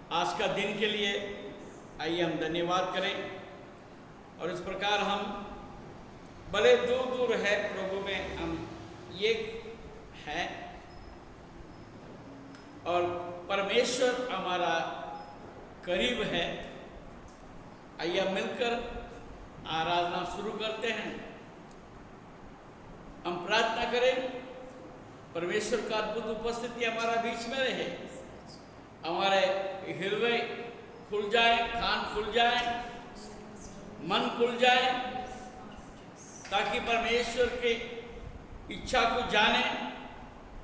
आज का दिन के लिए आइए हम धन्यवाद करें। और इस प्रकार हम भले दूर दूर है प्रभु में हम एक है और परमेश्वर हमारा करीब है। आइए मिलकर आराधना शुरू करते हैं। हम प्रार्थना करें परमेश्वर का अद्भुत उपस्थिति हमारा बीच में रहे, हमारे हृदय खुल जाए, कान खुल जाए, मन खुल जाए, ताकि परमेश्वर के इच्छा को जाने,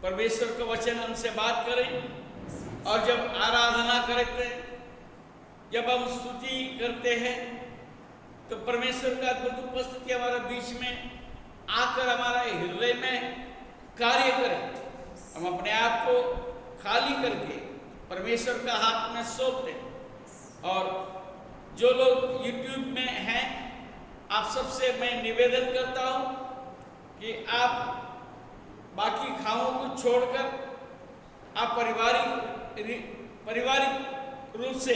परमेश्वर का वचन हमसे बात करें। और जब आराधना करते हैं, जब हम स्तुति करते हैं, तो परमेश्वर का अद्भुत उपस्थिति हमारे बीच में आकर हमारा हृदय में कार्य करें। हम अपने आप को खाली करके परमेश्वर का हाथ में सौंप दें। और जो लोग YouTube में हैं, आप सबसे मैं निवेदन करता हूं कि आप बाकी कामों को छोड़कर आप पारिवारिक रूप से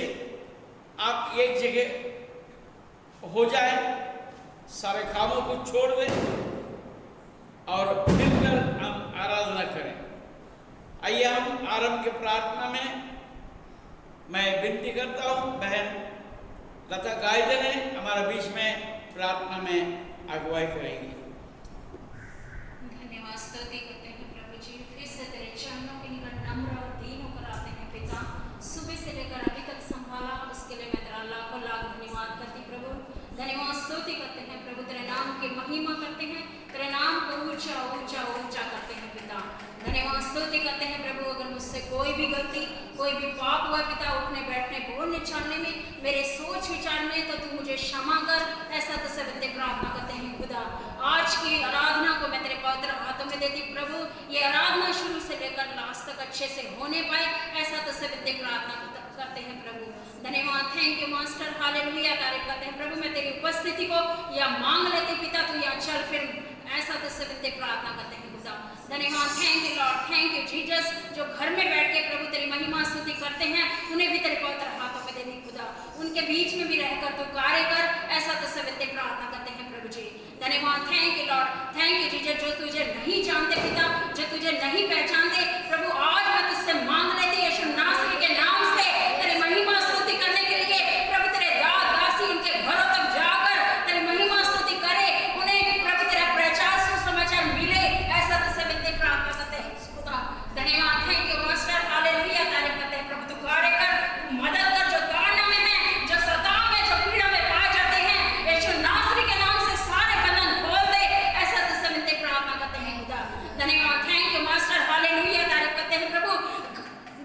आप एक जगह हो जाए, सारे कामों को छोड़ दें और मिलकर हम आराधना करें। आइए हम आरंभ के प्रार्थना में मैं विनती करता हूं, बहन लता गायदे ने हमारे बीच में प्रार्थना में अगुवाई करेंगी। धन्यवाद स्तुति करते हैं प्रभु जी, फिर से तेरे चरणों के निकट नम्र और दीन होकर आते हैं पिता। सुबह से लेकर अभी तक संभाला, उसके लिए मैं तेरा लाखों लाख धन्यवाद करती प्रभु। धन्यवाद स्तुति करते हैं प्रभु, तेरे नाम की महिमा करते हैं, तेरे नाम को ऊंचा ऊंचा ऊंचा करते हैं पिता। धन्यवाद स्तुति करते हैं प्रभु, अगर मुझसे कोई भी गलती, कोई भी पाप हुआ पिता, उठने बैठने बोलने चालने में, मेरे सोच विचार में, तो तू मुझे क्षमा कर, ऐसा तो सब प्रार्थना करते हैं खुदा। आज की आराधना को मैं तेरे पवित्र हाथों में देती प्रभु, ये आराधना शुरू से लेकर लास्ट तक अच्छे से होने पाए, ऐसा तो सब प्रार्थना करते हैं प्रभु। धन्यवाद, थैंक यू मास्टर, हालेलुया, तारीफ करते हैं प्रभु। मैं तेरी उपस्थिति को या मांग लेती पिता, तू यहाँ चल फिर, ऐसा तो सब प्रार्थना करते हैं खुदा। धन्यवाद, thank you Lord, thank you Jesus, जो घर में बैठ के प्रभु तेरी महिमा स्तुति करते हैं, उन्हें भी तेरे पवित्र हाथों में देती खुदा। उनके बीच में भी रहकर तू कार्य कर, ऐसा तो सब प्रार्थना करते हैं प्रभु जी। धन्यवाद, thank you Lord, thank you Jesus, जो तुझे नहीं जानते पिता, जो तुझे नहीं पहचानते प्रभु, आज मैं तुझसे मांग लेती यीशु नासरी के नाम से तेरी महिमा स्तुति करने के लिए प्रभु, तेरे दास दासी उनके घरों तक जाकर तेरी महिमा स्तुति करे, उन्हें प्रभु तेरा प्रचार सुसमाचार मिले, ऐसा तो सब प्रार्थना करते हैं खुदा। धन्यवाद, थैंक यू मास्टर, हालेलुया, तारीफ करते हैं प्रभु, तू कार्य कर, मदद कर, जो ताड़ना में है, जो सताव में, जो पीड़ा में पाए जाते हैं, यीशु नासरी के नाम से सारे बंधन खोल दे, ऐसा तो सब प्रार्थना करते हैं खुदा। धन्यवाद, थैंक यू मास्टर, हालेलुया, तारीफ करते हैं प्रभु,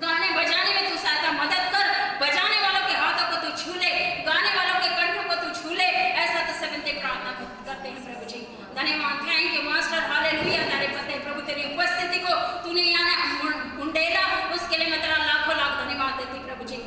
गाने बजाने में तू सहायता मदद कर, बजाने वालों के हाथों को तू छू ले, गाने वालों के कंठों को तू छू ले, ऐसा तो सब प्रार्थना करते हैं प्रभु जी। धन्यवाद, थैंक यू मास्टर, हालेलुया, तारीफ करते हैं प्रभु, तेरी उपस्थिति को तूने यहाँ उंडेला, उसके लिए मैं तेरा लाखों लाख धन्यवाद देती प्रभु जी।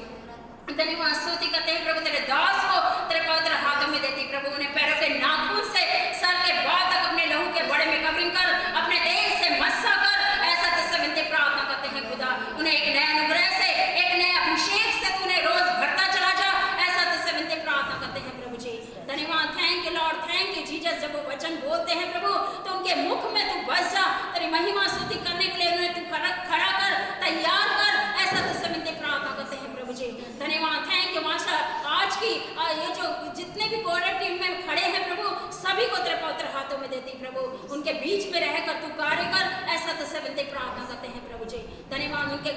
धन्यवाद, स्तुति करते हैं प्रभु, तेरे दास को तेरे पवित्र हाथों में देती प्रभु, उन्हें पैरों के नाखून से सर के बाद तक अपने लहू के बड़े में कवरिंग कर, अपने तेल से मस्सा कर, ऐसा तो सब प्रार्थना करते हैं खुदा। उन्हें एक नया अनुग्रह से, एक नए अभिषेक से तूने रोज भरता चला जा, ऐसा तो सब प्रार्थना करते हैं प्रभु जी। धन्यवाद, thank you Lord, thank you Jesus, जब वो वचन बोलते हैं प्रभु, तो उनके मुख में तू बस जा, तेरी महिमा स्तुति करने के लिए उन्हें तू खड़ा कर, तैयार कर, ऐसा तो सब प्रार्थना करते हैं प्रभु जी। धन्यवाद, थैंक यू मास्टर, आज की ये जो जितने भी कोऑर्डिनेट टीम में खड़े हैं प्रभु, सभी को तेरे पवित्र हाथों में देती प्रभु, उनके बीच में रहकर तू कार्य कर, ऐसा तो सब प्रार्थना करते हैं प्रभु जी। धन्यवाद, उनके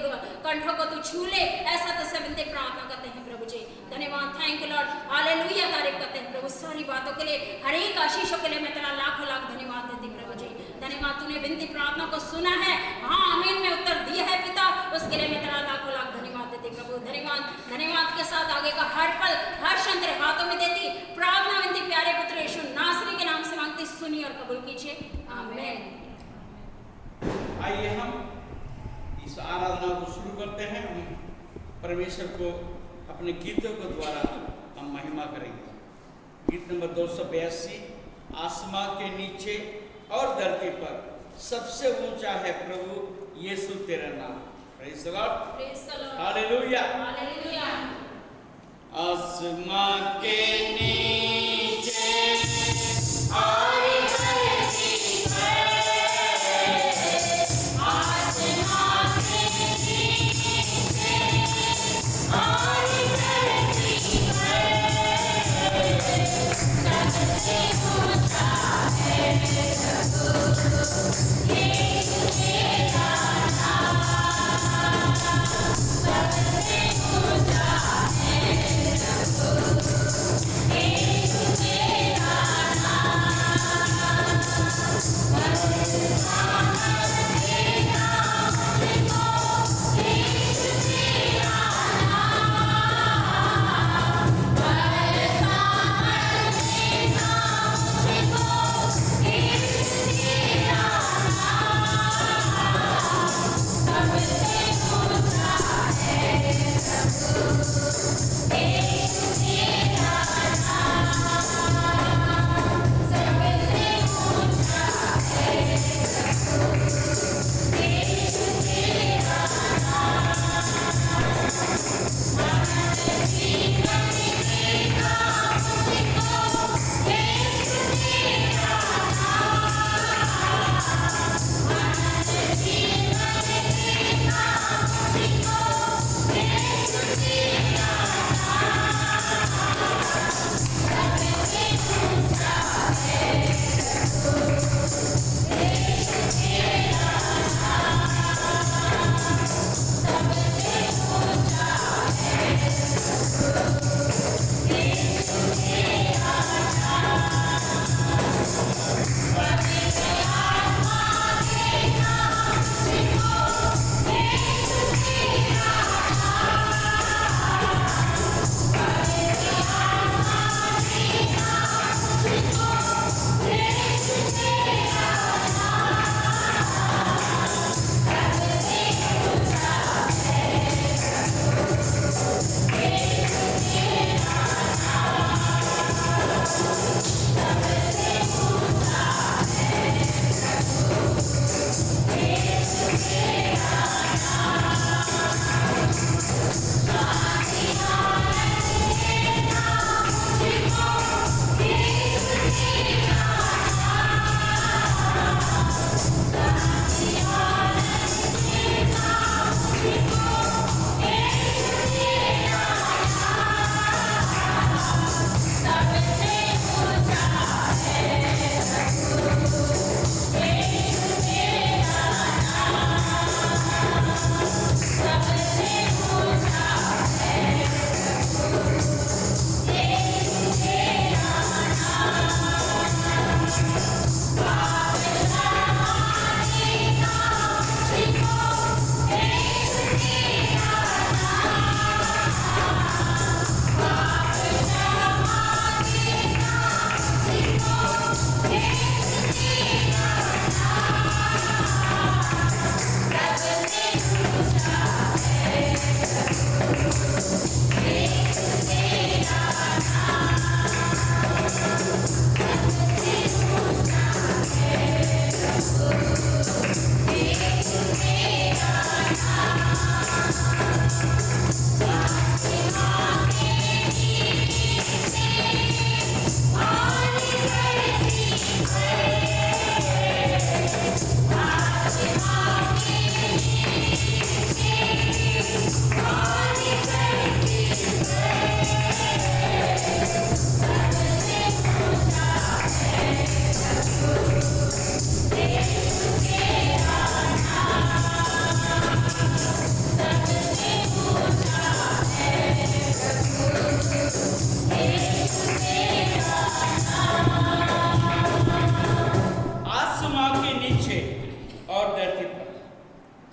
कंठों को तू छू ले, ऐसा तो सब प्रार्थना करते हैं प्रभु जी। धन्यवाद, थैंक यू लॉर्ड, हालेलुया, तारीफ करते हैं प्रभु, सारी बातों के लिए, हर एक आशीषों के लिए मैं तेरा लाखों लाख धन्यवाद देती प्रभु जी। धन्यवाद, तूने विनती प्रार्थना को सुना है, हाँ आमीन में उत्तर दिया है पिता, उसके लिए मैं तेरा लाखों लाख धन्यवाद देती प्रभु। धन्यवाद, धन्यवाद के साथ आगे का हर पल, हर क्षण तेरे हाथों में देती प्रार्थना विनती प्यारे पुत्र यीशु नासरी के नाम से मांगती, सुनी और कबूल कीजिए, आमीन। आइए हम इस आराधना को शुरू करते हैं। परमेश्वर को अपने गीतों के द्वारा हम महिमा करेंगे। गीत नंबर 282, आसमां के नीचे और धरती पर सबसे ऊंचा है प्रभु यीशु तेरा नाम। Praise the Lord, praise the Lord, hallelujah. Hallelujah. आसमां के नीचे और धरती पर, आसमां के नीचे और धरती पर,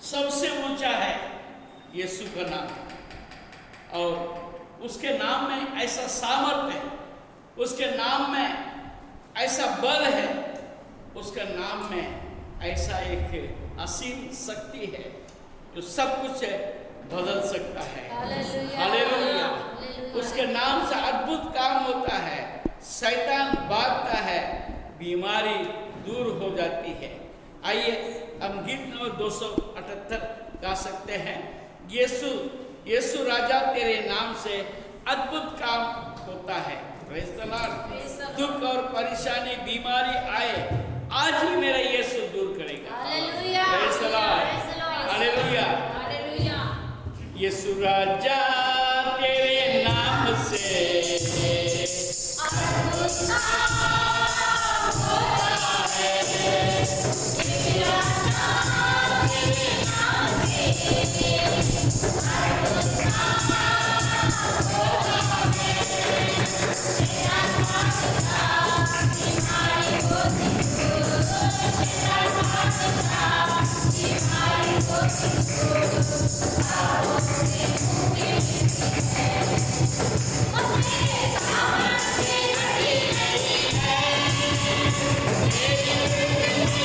सबसे ऊंचा है प्रभु यीशु तेरा नाम, सबसे ऊंचा है प्रभु यीशु तेरा यीशु का नाम। और उसके नाम में ऐसा सामर्थ्य है, उसके नाम में ऐसा बल है, उसके नाम में ऐसा एक असीम शक्ति है जो सब कुछ बदल सकता है। हालेलुया। उसके नाम से अद्भुत काम होता है, शैतान भागता है, बीमारी दूर हो जाती है। आइए हम गीत नंबर 278 गा सकते हैं। यीशु यीशु राजा तेरे नाम से अद्भुत काम होता है। Praise the Lord। Praise the Lord। दुख और परेशानी बीमारी आए, आज ही मेरा यीशु दूर करेगा। Hallelujah. Praise the Lord। Praise the Lord। Hallelujah. Hallelujah. यीशु राजा तेरे नाम से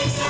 Thank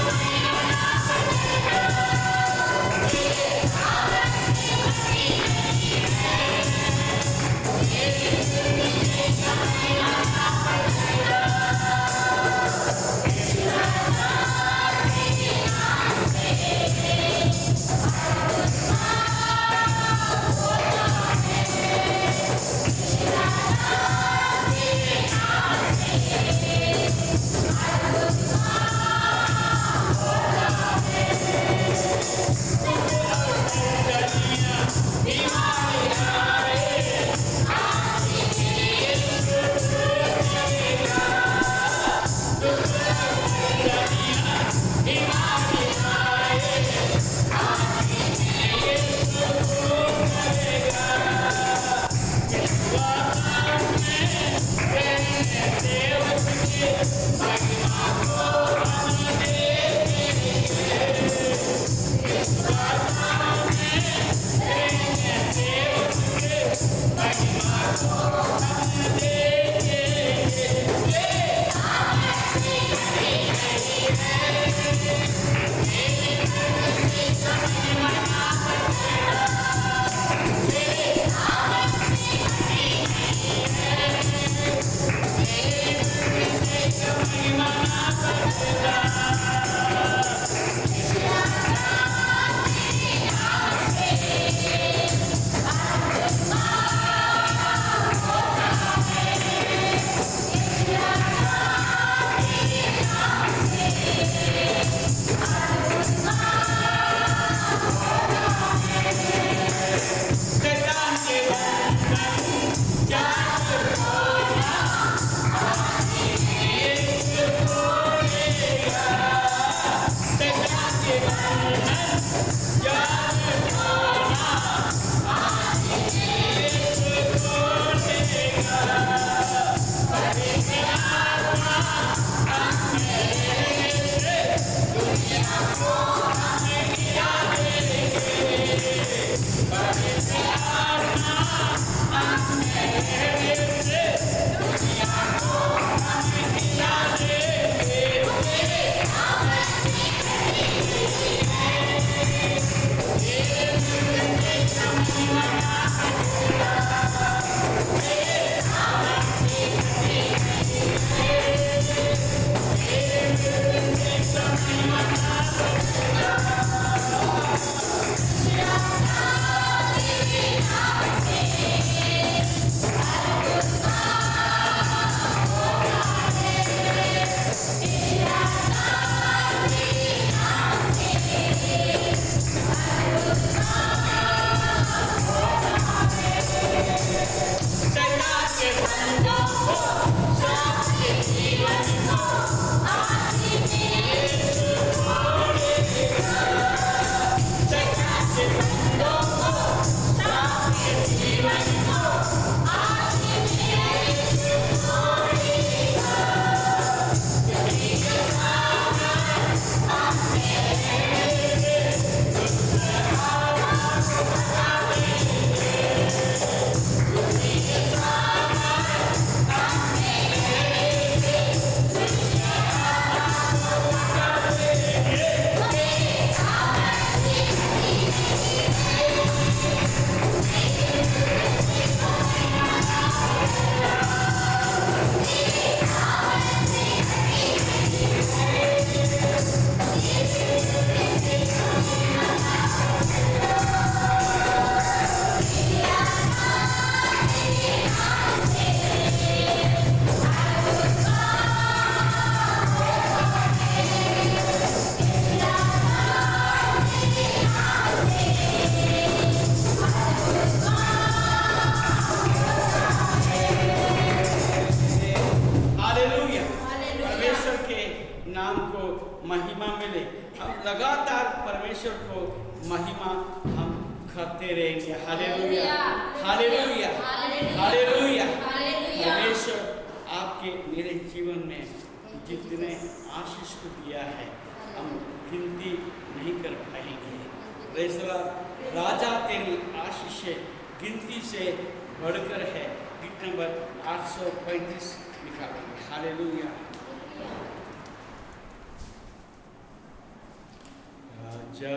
लगातार परमेश्वर को महिमा हम करते रहेंगे। Hallelujah, hallelujah, hallelujah. परमेश्वर आपके मेरे जीवन में जितने आशीष को दिया है हम गिनती नहीं कर पाएंगे। Praise the Lord. राजा तेरी आशीषें गिनती से बढ़कर है। गीत नंबर 835 निकालेंगे। हालेलुया। राजा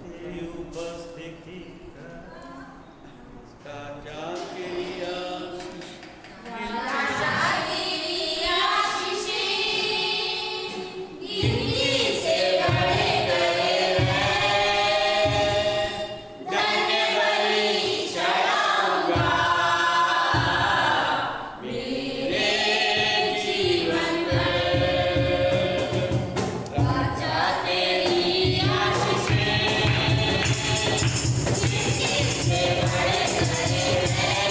तेरी उपस्थिति राजा तेरी आशीष Hare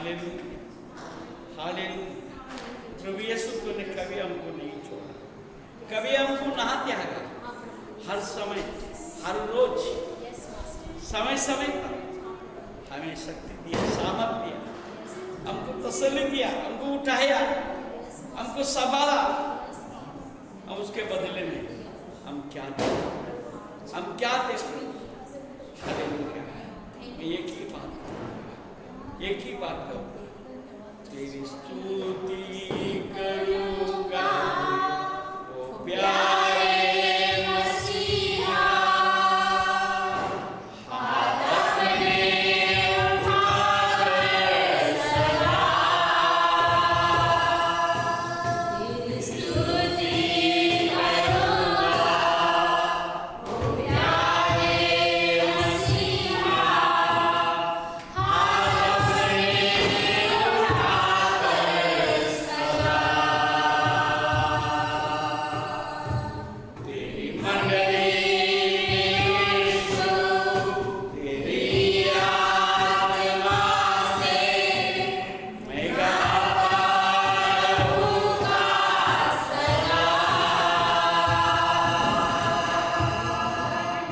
हालेलुया, हालेलुया। प्रभु यीशु ने कभी हमको नहीं छोड़ा, कभी हमको ना त्यागा। हर समय, हर रोज, समय समय पर हमें शक्ति दिया, सामर्थ दिया, हमको तसल्ली दिया, हमको उठाया, हमको संभाला। अब उसके बदले में हम क्या दें? हम क्या दें? हालेलुया। एक ही बात करो, तेरी स्तुति करूंगा ओ प्यारे मसीहा, हाथ अपने उठाकर सदा तेरी स्तुति करूंगा ओ प्यारे मसीहा, हाथ अपने उठाकर सदा तेरी मंडली तेरी आत्मा से मैं गाता रहूंगा सदा।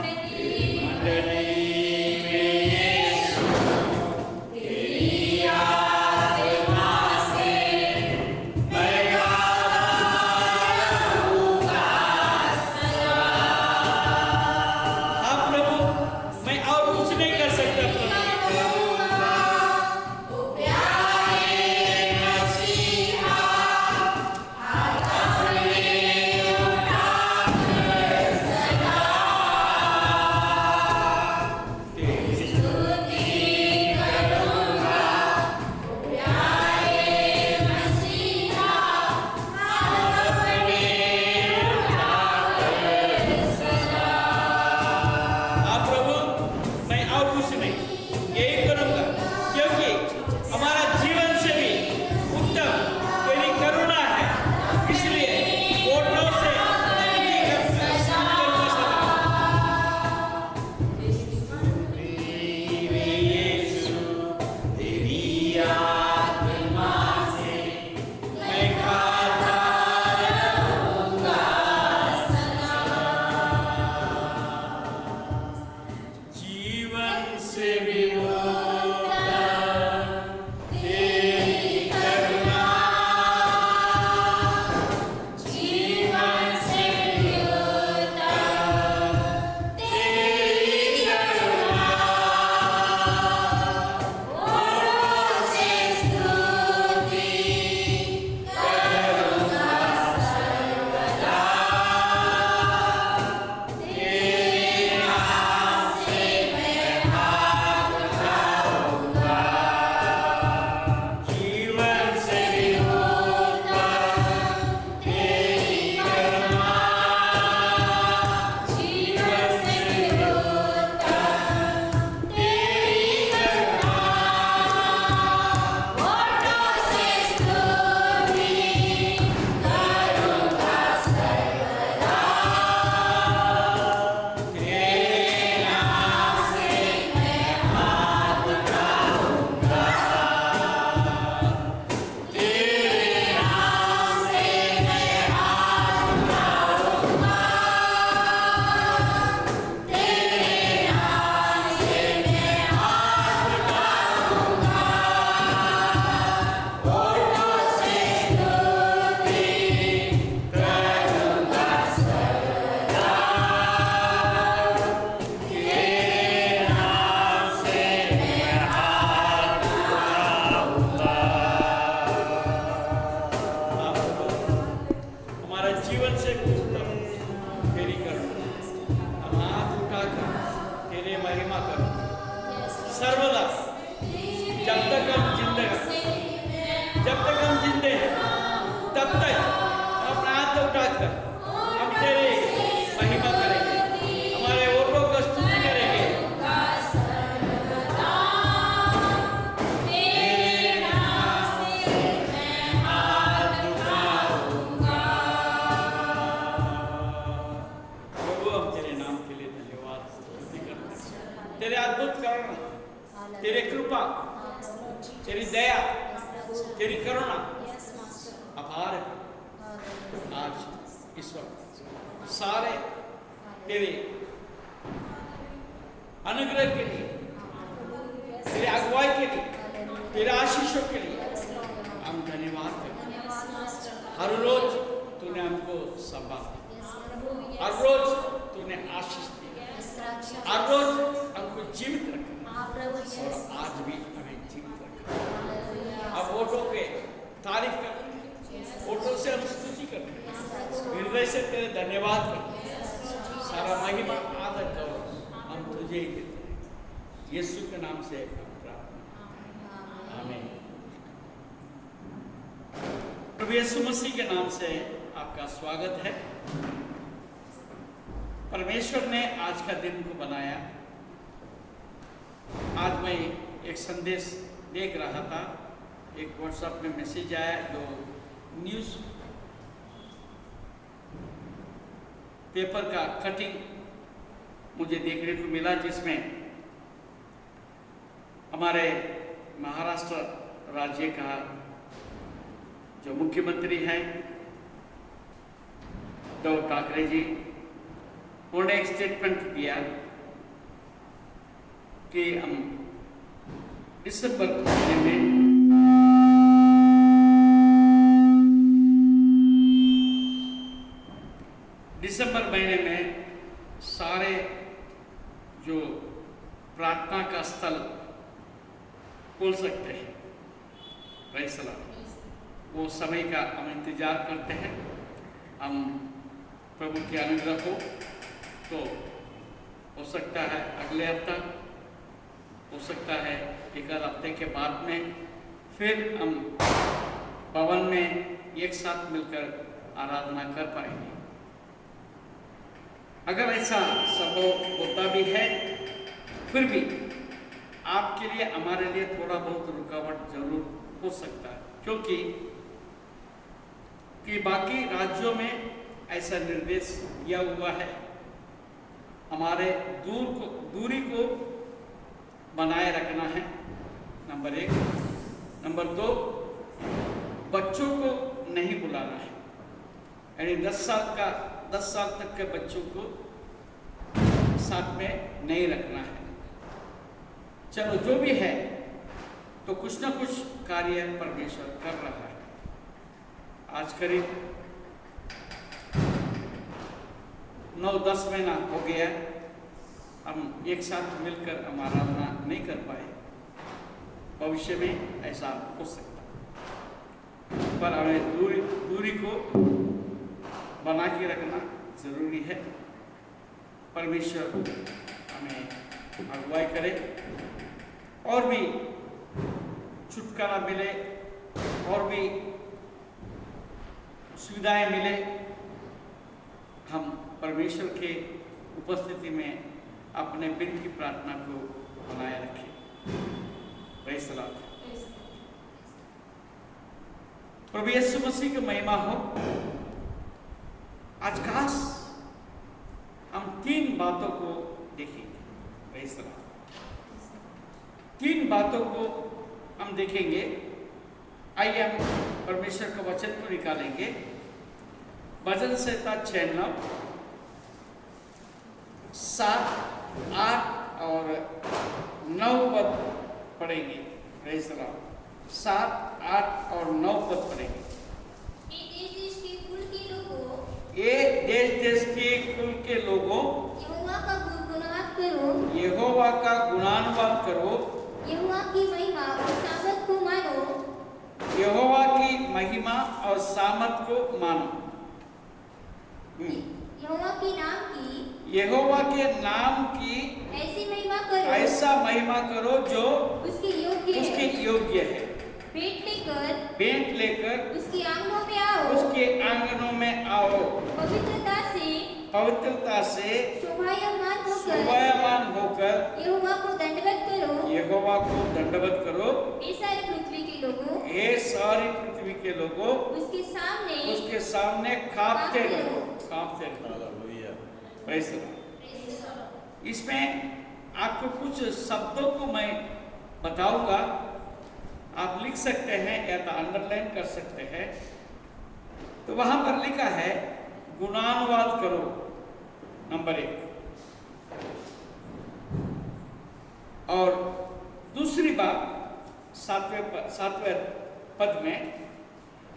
तेरी मंडली में यीशु तेरी आत्मा से मैं गाता रहूंगा सदा। हाँ प्रभु, मैं और कुछ नहीं कर सकता प्रभु। ओ प्यारे मसीहा, हाथ अपने उठाकर सदा तेरी स्तुति करूंगा ओ प्यारे मसीहा, हाथ अपने उठाकर सदा। हाँ प्रभु, मैं और कुछ नहीं, यही करूंगा, क्योंकि हमारा जीवन से भी उत्तम तेरी करुणा है। इसलिए कोटों से स्तुति करूंगा सदा। तेरी यीशु तेरी आत्मा से मैं गाता रहूंगा सदा। जीवन से भी उत्तम तेरी करुणा, जीवन से भी उत्तम तेरी करुणा, होठों से स्तुति करूंगा सर्वदा। तेरे नाम से मैं हाथ उठाऊंगा, जीवन से भी उत्तम तेरी करुणा, जीवन से भी उत्तम तेरी करुणा, होठों से स्तुति करूंगा सर्वदा। तेरे नाम से मैं हाथ उठाऊंगा, तेरे नाम से मैं हाथ उठाऊंगा, तेरे नाम से मैं हाथ उठाऊंगा, होठों से स्तुति करूंगा सर्वदा। तेरे नाम से मैं हाथ उठाऊंगा। हमारा जीवन से उत्तम तेरी करुणा, हम हाथ उठाकर तेरे महिमा करो सर्वदा। जब तक हम जिंदे हैं, तब तक हम अपना हाथ उठाकर हम तेरे महिमा करेंगे, हमारे ओठों को स्तुति करेंगे। तेरे नाम से मैं हाथ उठाऊंगा। प्रभु, हम तेरे नाम के लिए धन्यवाद स्तुति करते हैं। तेरे अद्भुत करुणा, तेरे कृपा, तेरी दया, तेरी करुणा Yes, Master. अपार है। आज इस वक्त सारे तेरे अनुग्रह के लिए, तेरे अगुवाई के लिए, तेरे आशीषों के लिए हम धन्यवाद करते हैं। Yes, Master. हर रोज तूने हमको संभाला, हर रोज तूने आशीष दी, हर रोज हमको जीवित रखा और आज भी हमें जीवित रखा। अब वोटों पे तारीफ कर, वोटों से हम स्तुति करते हैं, हृदय से तेरे धन्यवाद करते हैं। सारा महिमा आदर करो हम तुझे ही देते हैं। यीशु के नाम से प्रार्थना, आमीन। प्रभु यीशु मसीह के नाम से आपका स्वागत है। परमेश्वर ने आज का दिन को बनाया। आज मैं एक संदेश देख रहा था, एक व्हाट्सएप में मैसेज आया जो न्यूज़ पेपर का कटिंग मुझे देखने को मिला, जिसमें हमारे महाराष्ट्र राज्य का जो मुख्यमंत्री हैं उद्धव ठाकरे जी, उन्होंने एक स्टेटमेंट दिया कि हम दिसंबर महीने में सारे जो प्रार्थना का स्थल खोल सकते हैं। Praise the Lord. वो समय का हम इंतजार करते हैं। हम प्रभु के अनुग्रह हो सकता है अगले हफ्ता, हो सकता है एक आध हफ्ते के बाद में फिर हम भवन में एक साथ मिलकर आराधना कर पाएंगे। अगर ऐसा संभव होता भी है, फिर भी आपके लिए, हमारे लिए थोड़ा बहुत रुकावट जरूर हो सकता है, क्योंकि बाकी राज्यों में ऐसा निर्देश दिया हुआ है। हमारे दूरी को बनाए रखना है, नंबर 1। नंबर 2, बच्चों को नहीं बुलाना है, यानी 10 साल तक के बच्चों को साथ में नहीं रखना है। चलो जो भी है, तो कुछ ना कुछ कार्य परमेश्वर कर रहा है। आज करीब 9-10 महीना हो गया हम एक साथ मिलकर हम आराधना नहीं कर पाए। भविष्य में ऐसा हो सकता, पर हमें दूरी को बना के रखना जरूरी है। परमेश्वर हमें अगुवाई करे और भी छुटकारा मिले और भी सुविधाएं मिले। हम परमेश्वर के उपस्थिति में अपने बिन की प्रार्थना को बनाए रखें। Praise the Lord. प्रभु यीशु मसीह की महिमा हो। आज खास हम 3 बातों को देखेंगे। Praise the Lord. 3 बातों को हम देखेंगे। आइए हम परमेश्वर का वचन को निकालेंगे। भजन संहिता 6:9, 7, 8 और 9 पद पढ़ेंगे। Praise the Lord. 7, 8 और 9 पद पढ़ेंगे। ये देश के कुल के लोगों, ये देश के कुल के लोगों, यहोवा का गुणगान करो, यहोवा का गुणानुवाद करो, यहोवा की महिमा और सामर्थ को मानो, यहोवा की महिमा और सामर्थ को मानो। यहोवा के नाम की ऐसी महिमा करो जो उसके योग्य है। भेंट लेकर उसके आंगनों में आओ, पवित्रता से शोभायमान होकर यहोवा को दंडवत करो। ये सारी पृथ्वी के लोगों उसके सामने कांपते रहो। Praise the Lord. इसमें आपको कुछ शब्दों को मैं बताऊंगा, आप लिख लिख सकते हैं या तो अंडरलाइन कर सकते हैं। तो वहां पर लिखा है गुणानुवाद करो, नंबर 1। और दूसरी बात 7वें पद में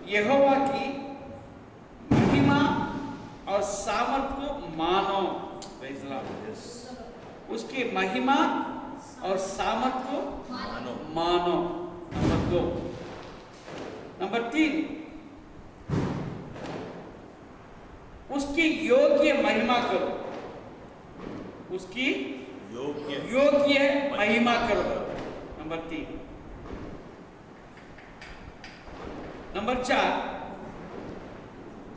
यहोवा की महिमा और सामर्थ को मानो। उसकी महिमा और सामर्थ को मानो। नंबर 2। नंबर 3, उसकी योग्य महिमा करो। उसकी योग्य महिमा करो। नंबर 3। नंबर 4,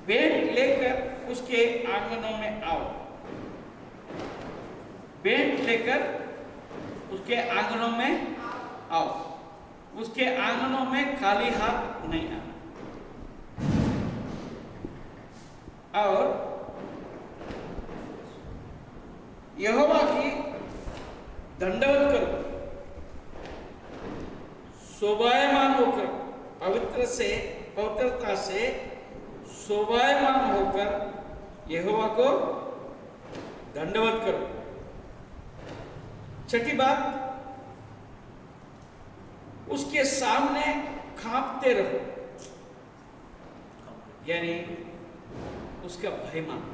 भेंट लेकर उसके आंगनों में आओ। भेंट लेकर उसके आंगनों में आओ। उसके आंगनों में खाली हाथ नहीं आना। और यहोवा की दंडवत करो, शोभायमान होकर, पवित्रता से शोभायमान होकर यहोवा को दंडवत करो। छठी बात, उसके सामने कांपते रहो, यानी उसका भय मानो।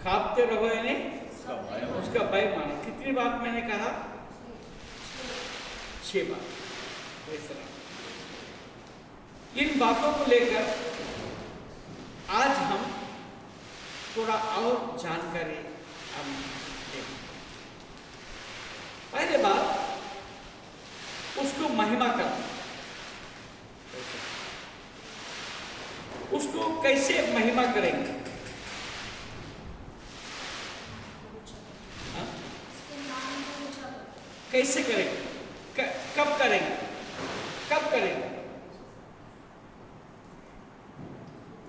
कांपते रहो यानी उसका भय मानो। कितनी बात मैंने कहा? 6 बात। इन बातों को लेकर आज हम थोड़ा और जानकारी हम देंगे। पहले बात, उसको महिमा करना। उसको कैसे महिमा करेंगे? कैसे करेंगे? कब करेंगे? कब करेंगे?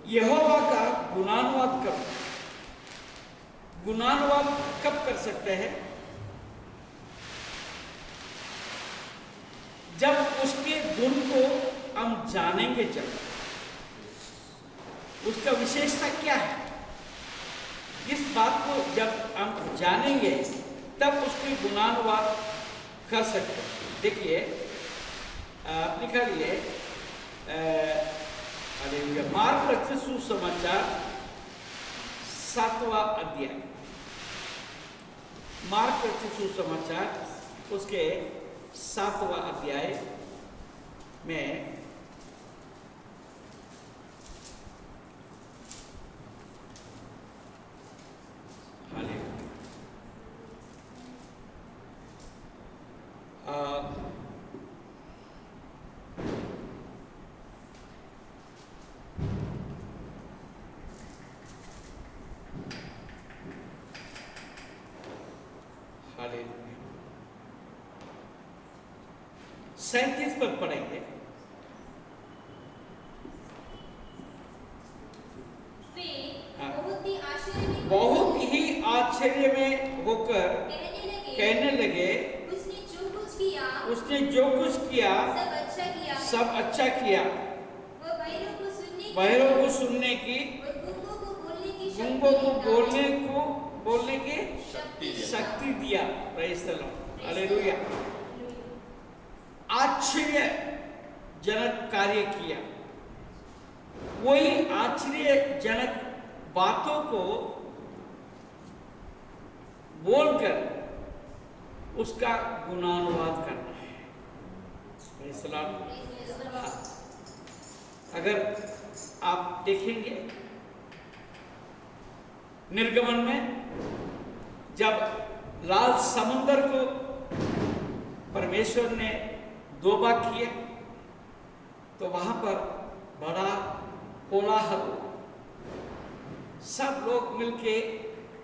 यहोवा का गुणानुवाद करो। गुणानुवाद कब कर सकते हैं? जब उसके गुण को हम जानेंगे। जब उसका विशेषता क्या है, इस बात को जब हम जानेंगे तब उसकी गुणानुवाद कर सकते हैं। देखिए, निकालिए मार्क रचित सुसमाचार 7वां अध्याय। मार्क रचित सुसमाचार उसके 7वां अध्याय में हालेलुया 37 पर पढ़ेंगे। बहुत ही आश्चर्य में होकर कहने लगे, उसने जो कुछ किया सब अच्छा किया। बहरों को सुनने की, गूंगों को बोलने की शक्ति दिया। Praise the Lord, hallelujah. आश्चर्यजनक कार्य किया। वही आश्चर्यजनक बातों को बोलकर उसका गुणानुवाद करना है। Praise the Lord. अगर आप देखेंगे निर्गमन में, जब लाल समुद्र को परमेश्वर ने 2 भाग किए, तो वहां पर बड़ा कोलाहल हुआ। सब लोग मिलके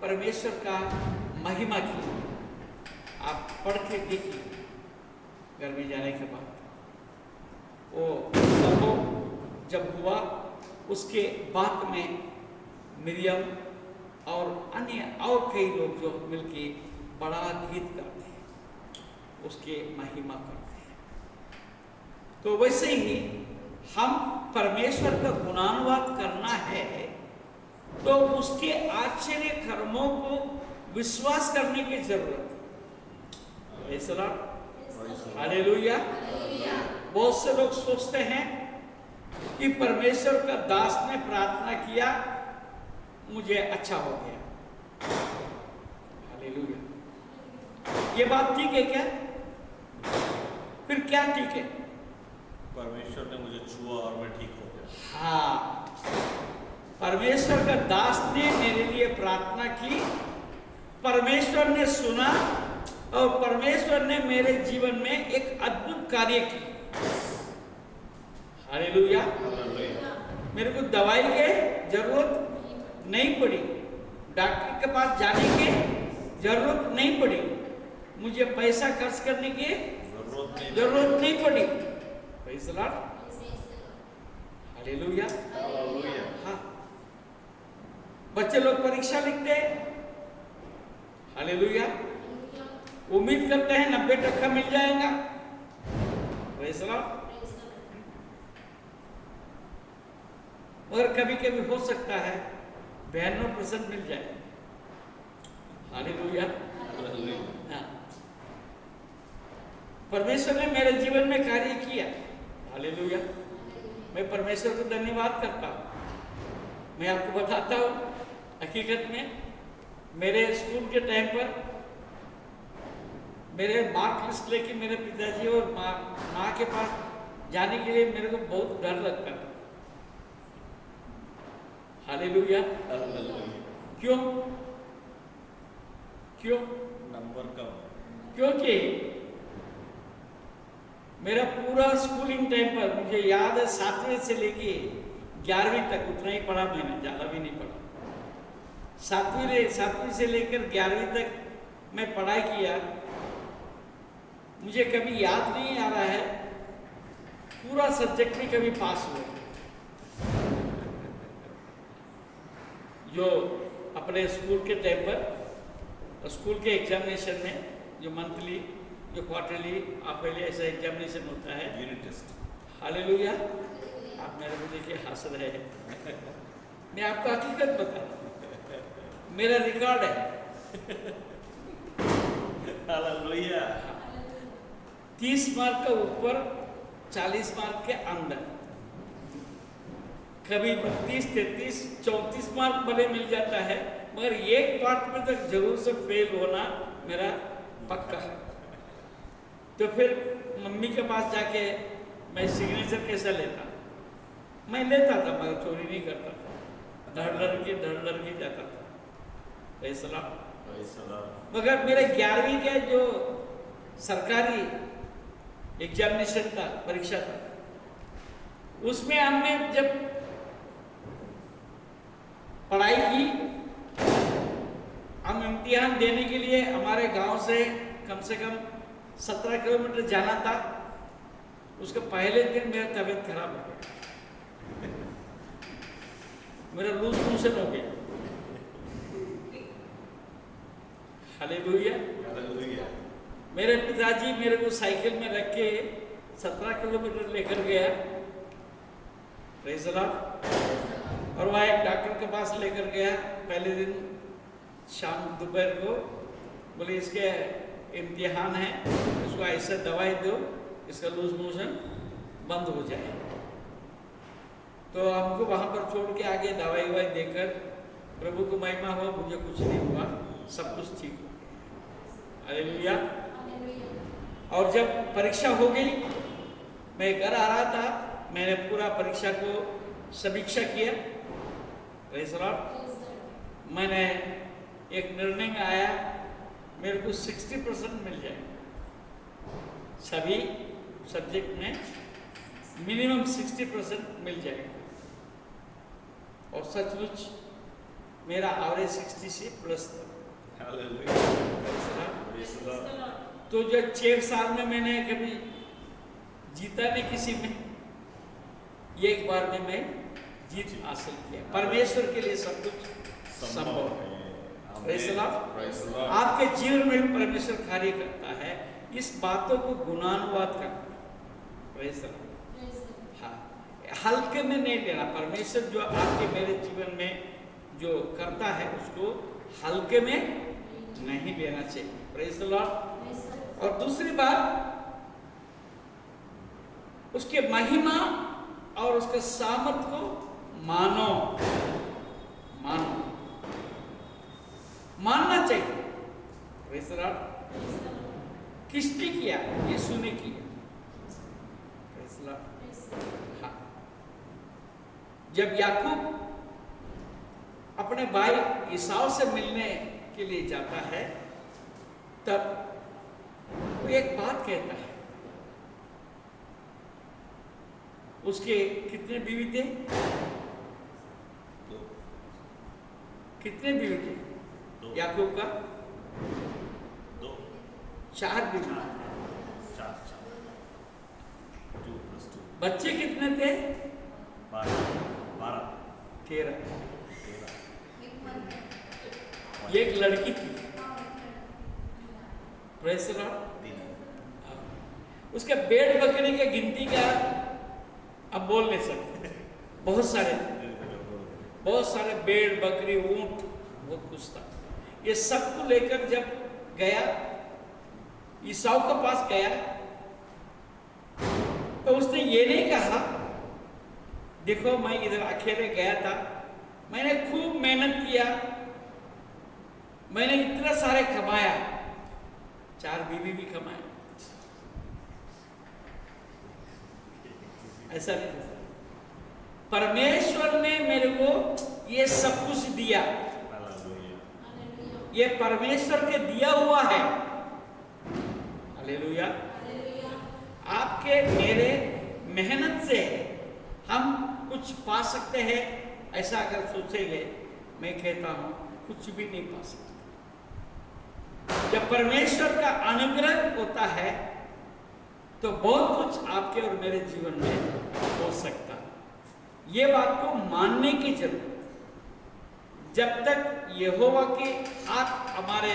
परमेश्वर का महिमा की। आप पढ़ के देखिए घर में जाने के बाद। वो सब जब हुआ, उसके बाद में मिरियम और अन्य और कई लोग जो मिलके बड़ा गीत गाते हैं, उसके महिमा करते हैं। तो वैसे ही हम परमेश्वर का गुणानुवाद करना है तो उसके आश्चर्य कर्मों को विश्वास करने की जरूरत है। हालेलुया। बहुत से लोग सोचते हैं कि परमेश्वर का दास ने प्रार्थना किया, मुझे अच्छा हो गया। हालेलुया। ये बात ठीक है क्या? फिर क्या ठीक है? परमेश्वर ने मुझे छुआ और मैं ठीक हो गया। हाँ, परमेश्वर का दास ने मेरे लिए प्रार्थना की, परमेश्वर ने सुना और परमेश्वर ने मेरे जीवन में एक अद्भुत कार्य की। हालेलुया। मेरे को दवाई की जरूरत नहीं पड़ी, डॉक्टर के पास जाने की जरूरत नहीं पड़ी, मुझे पैसा खर्च करने की जरूरत नहीं पड़ी। Praise the Lord. हालेलुया। हाँ, बच्चे लोग परीक्षा लिखते हैं, हालेलुया, उम्मीद करते हैं 90% मिल जाएगा। Praise the Lord. मगर कभी कभी हो सकता है 92% मिल जाए। हालेलुया। हाँ, परमेश्वर ने मेरे जीवन में कार्य किया। हालेलुया। मैं परमेश्वर को धन्यवाद करता हूँ। मैं आपको बताता हूँ, हकीकत में मेरे स्कूल के टाइम पर मेरे मार्क लिस्ट लेके मेरे पिताजी और माँ के पास जाने के लिए मेरे को बहुत डर लगता था। हालेलुया। क्यों? क्यों? नंबर कम। क्योंकि मेरा पूरा स्कूलिंग टाइम पर मुझे याद है 7वीं से लेके 11वीं तक उतना ही पढ़ा मैंने, ज़्यादा भी नहीं पढ़ा। 7वीं से लेकर 11वीं तक मैं पढ़ाई किया। मुझे कभी याद नहीं आ रहा है पूरा सब्जेक्ट में कभी पास हुआ। जो अपने स्कूल के टाइम पर स्कूल के एग्जामिनेशन में जो मंथली, जो क्वार्टरली, आपके लिए ऐसा एग्जामिनेशन होता है, यूनिट टेस्ट। हालेलुया। आप मेरे को देखिए हंस रहे हैं। मैं आपको हकीकत बता रहा हूँ, मेरा रिकॉर्ड है। हालेलुया। 30 मार्क का ऊपर, 40 मार्क के अंदर, कभी 32, 33, 34 मार्क भले मिल जाता है, मगर एक पार्ट में तक जरूर से फेल होना मेरा पक्का है। तो फिर मम्मी के पास जाके मैं सिग्नेचर कैसा लेता? मैं लेता था मगर चोरी नहीं करता था, डर डर के जाता था। Praise the Lord. मगर मेरे 11वीं के जो सरकारी एग्जामिनेशन था, परीक्षा था, उसमें हमने जब पढ़ाई की, हम इम्तिहान देने के लिए हमारे गांव से कम 17 किलोमीटर जाना था। उसके पहले दिन मेरा तबीयत खराब हो गया, मेरा लूज मोशन हो गया। हालेलुया। मेरे पिताजी मेरे को साइकिल में रख के 17 किलोमीटर लेकर गया। Praise the Lord. और वह एक डॉक्टर के पास लेकर गया पहले दिन शाम दोपहर को, बोले इसके इम्तिहान है, इसको ऐसा दवाई दो, इसका लूज मोशन बंद हो जाए। तो हमको वहाँ पर छोड़ के आगे दवाई ववाई देकर, प्रभु को महिमा हो, मुझे कुछ नहीं हुआ, सब कुछ ठीक हो गया। हालेलुया। और जब परीक्षा हो गई, मैं घर आ रहा था, मैंने पूरा परीक्षा को समीक्षा किया। Praise the Lord. मैंने एक निर्णय में आया, मेरे को 60% मिल जाए, सभी सब्जेक्ट में मिनिमम 60% मिल जाएगा। और सचमुच मेरा एवरेज 60 से प्लस था। तो जो 6 साल में मैंने कभी जीता नहीं किसी में, एक बार में मैं जीत हासिल किया। परमेश्वर के लिए सब कुछ संभव है। Praise the Lord. आपके जीवन में भी परमेश्वर कार्य करता है। इस बातों को गुणानुवाद करना। Praise the Lord. हाँ, हल्के में नहीं लेना। परमेश्वर जो आपके मेरे जीवन में जो करता है उसको हल्के में नहीं लेना चाहिए। Praise the Lord। और दूसरी बात, उसके महिमा और उसके सामर्थ को मानो, मानना चाहिए। Praise the Lord। किसने किया? यीशु ने किया। Praise the Lord। हाँ, जब याकूब अपने भाई ईसाव से मिलने के लिए जाता है, तब वो एक बात कहता है। उसके कितने बीवी थे? कितने बीवी थे? याकूब का 4 बीवी। 4 2 + 2 बच्चे कितने थे? 12 13। 13 एक लड़की थी। Praise the Lord. उसके भेड़ बकरी की गिनती क्या अब बोल नहीं सकते। बहुत सारे भेड़ बकरी ऊंट बहुत कुछ था। ये सबको लेकर जब गया, ईसाऊ के पास गया, तो उसने ये नहीं कहा देखो मैं इधर अकेले गया था, मैंने खूब मेहनत किया, मैंने इतने सारे कमाया, 4 बीवी भी कमाया। ऐसा नहीं। परमेश्वर ने मेरे को ये सब कुछ दिया, ये परमेश्वर के दिया हुआ है। हालेलुया। आपके मेरे मेहनत से हम कुछ पा सकते हैं, ऐसा अगर सोचेंगे, मैं कहता हूं कुछ भी नहीं पा सकते। जब परमेश्वर का अनुग्रह होता है तो बहुत कुछ आपके और मेरे जीवन में हो सकता है। ये बात को मानने की जरूरत। जब तक यहोवा के हाथ हमारे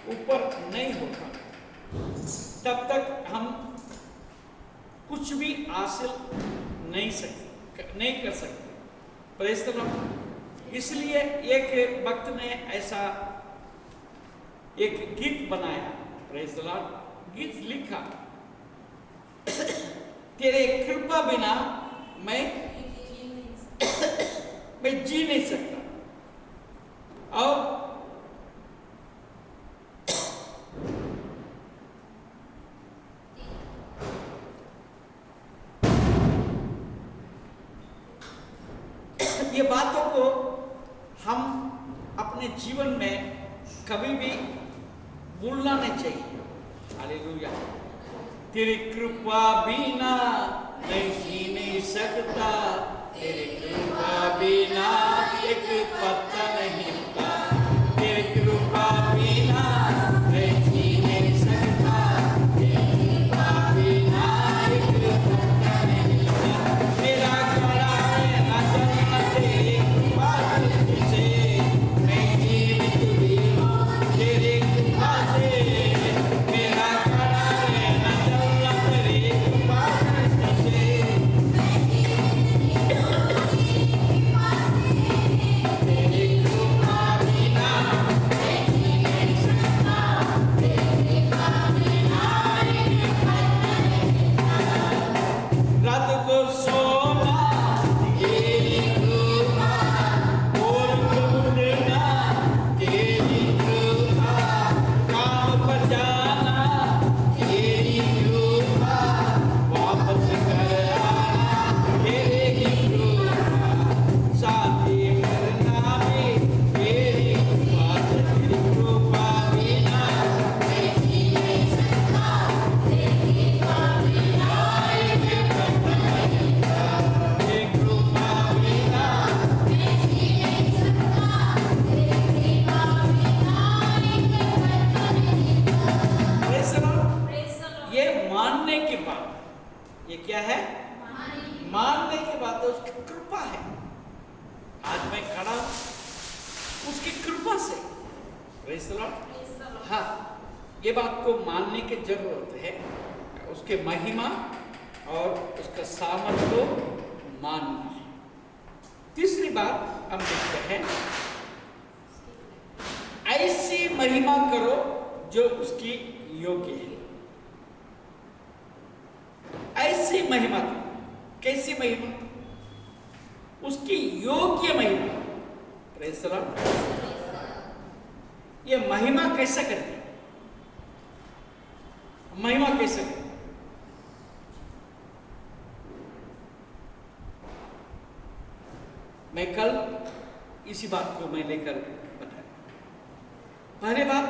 ऊपर नहीं होता, तब तक हम कुछ भी हासिल नहीं कर सकते। Praise the Lord. इसलिए एक भक्त ने ऐसा एक गीत बनाया। Praise the Lord. गीत लिखा, तेरे कृपा बिना मैं जी नहीं सकता। और ये बातों को हम अपने जीवन में कभी भी भूलना नहीं चाहिए। हालेलुया। तेरी कृपा बिना मैं जी नहीं सकता, तेरी कृपा बिना एक पत्ता नहीं हिलता, तेरी कृपा बिना मैं जी नहीं सकता, तेरी कृपा बिना एक पत्ता नहीं हिलता। मेरा खड़ा है ना चलना तेरी कृपा से, मैं जीवित भी हूँ तेरी कृपा से। मेरा खड़ा है ना चलना तेरी कृपा से, रात को सोना तेरी कृपा, और उठना तेरी कृपा, काम पर जाना तेरी कृपा, वापस घर आना तेरी कृपा, शादी करना भी तेरी कृपा, तेरी कृपा बिना मैं जी नहीं सकता, तेरी कृपा बिना एक पत्ता नहीं हिलता, तेरी कृपा बिना मैं जी नहीं सकता, तेरी कृपा बिना एक पत्ता नहीं हिलता। Praise the Lord. ये मानने की बात, ये क्या है? मानने की बात है, उसकी कृपा है। आज मैं खड़ा हूं उसकी कृपा से। Praise the Lord. हाँ, ये बात को मानने की जरूरत है। उसके महिमा और उसका सामर्थ को मानना है। तीसरी बात हम देखते हैं, ऐसी महिमा करो जो उसकी योग्य है। ऐसी महिमा करो, कैसी महिमा? उसकी योग्य महिमा। Praise the Lord. ये महिमा कैसे करें? महिमा कैसे करें? मैं कल इसी बात को मैं लेकर बताया। पहले बात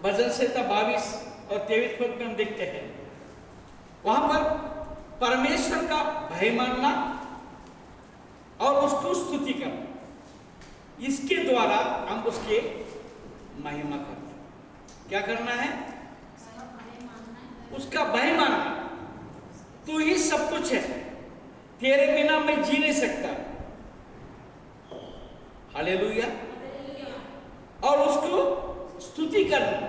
भजन संहिता 22 और 23 पद में हम देखते हैं, वहां पर परमेश्वर का भय मानना और उसको स्तुति करना, इसके द्वारा हम उसके महिमा करते हैं। क्या करना है? उसका भय मानना। तू ही सब कुछ है, तेरे बिना मैं जी नहीं सकता। हालेलुया। और उसको स्तुति करना,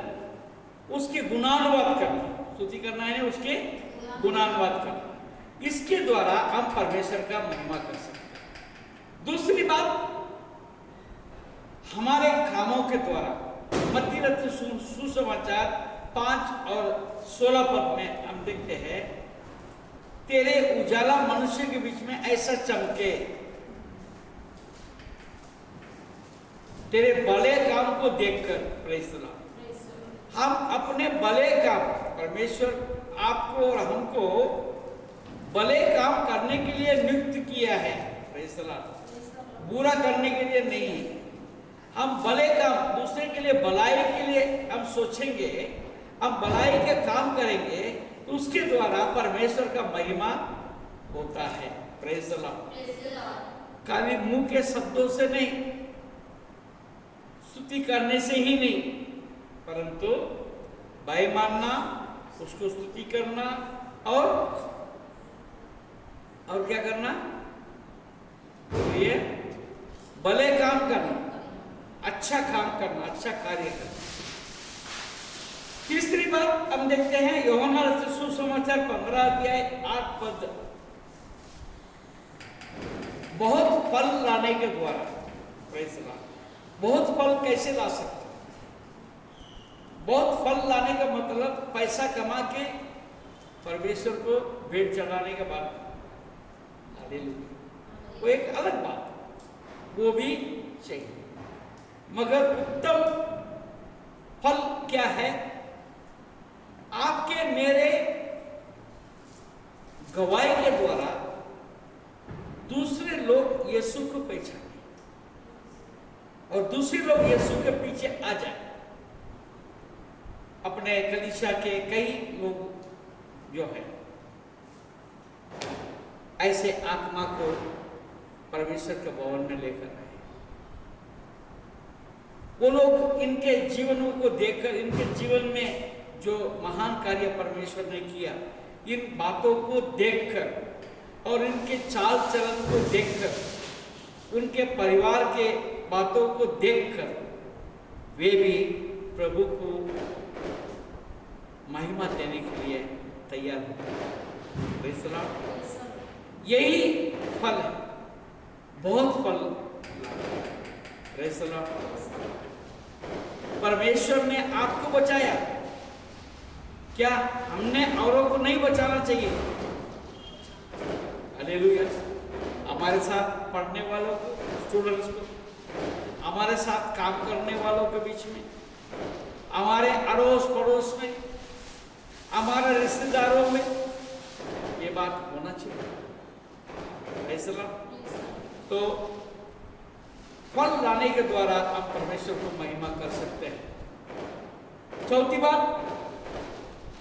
उसके गुणानुवाद करना। स्तुति करना है उसके गुणानुवाद करना। इसके द्वारा हम परमेश्वर का महिमा कर सकते हैं। दूसरी बात, हमारे कामों के द्वारा मत्ती रचित सुसमाचार 5 और 16 पद में हम देखते हैं, तेरे उजाला मनुष्य के बीच में ऐसा चमके, तेरे भले काम को देखकर। Praise the Lord. हम अपने भले काम, परमेश्वर आपको और हमको भले काम करने के लिए नियुक्त किया है। Praise the Lord. बुरा करने के लिए नहीं। हम भले काम, दूसरे के लिए भलाई के लिए हम सोचेंगे, हम भलाई के काम करेंगे, तो उसके द्वारा परमेश्वर का महिमा होता है। Praise the Lord. खाली मुंह के शब्दों से नहीं, स्तुति करने से ही नहीं, परंतु भय मानना, उसको स्तुति करना और क्या करना? ये भले काम करना, अच्छा काम करना, अच्छा कार्य करना। तीसरी बात हम देखते हैं, यूहन्ना रचित सुसमाचार 15 अध्याय 8 पद, बहुत फल लाने के द्वारा। Praise the Lord. बहुत फल कैसे ला सकते? बहुत फल लाने का मतलब पैसा कमा के परमेश्वर को भेंट चढ़ाने के बाद, हालेलुया, वो एक अलग बात, वो भी चाहिए। मगर उत्तम फल क्या है? आपके मेरे गवाही के द्वारा दूसरे लोग यीशु को पहचाने और दूसरे लोग यीशु के पीछे आ जाए। अपने कलीसिया के कई लोग जो है ऐसे आत्मा को परमेश्वर के भवन में लेकर आए। वो लोग इनके जीवनों को देखकर, इनके जीवन में जो महान कार्य परमेश्वर ने किया, इन बातों को देखकर और इनके चाल चलन को देखकर, उनके परिवार के बातों को देखकर वे भी प्रभु को महिमा देने के लिए तैयार होते हैं। Praise the Lord. यही फल है, बहुत फल। Praise the Lord. परमेश्वर ने आपको बचाया, क्या हमने औरों को नहीं बचाना चाहिए? हालेलुया। हमारे साथ पढ़ने वालों को, स्टूडेंट्स को, हमारे साथ काम करने वालों के बीच में, हमारे अड़ोस पड़ोस में, हमारे रिश्तेदारों में ये बात होना चाहिए। ऐसा तो फल लाने के द्वारा आप परमेश्वर को महिमा कर सकते हैं। चौथी बात,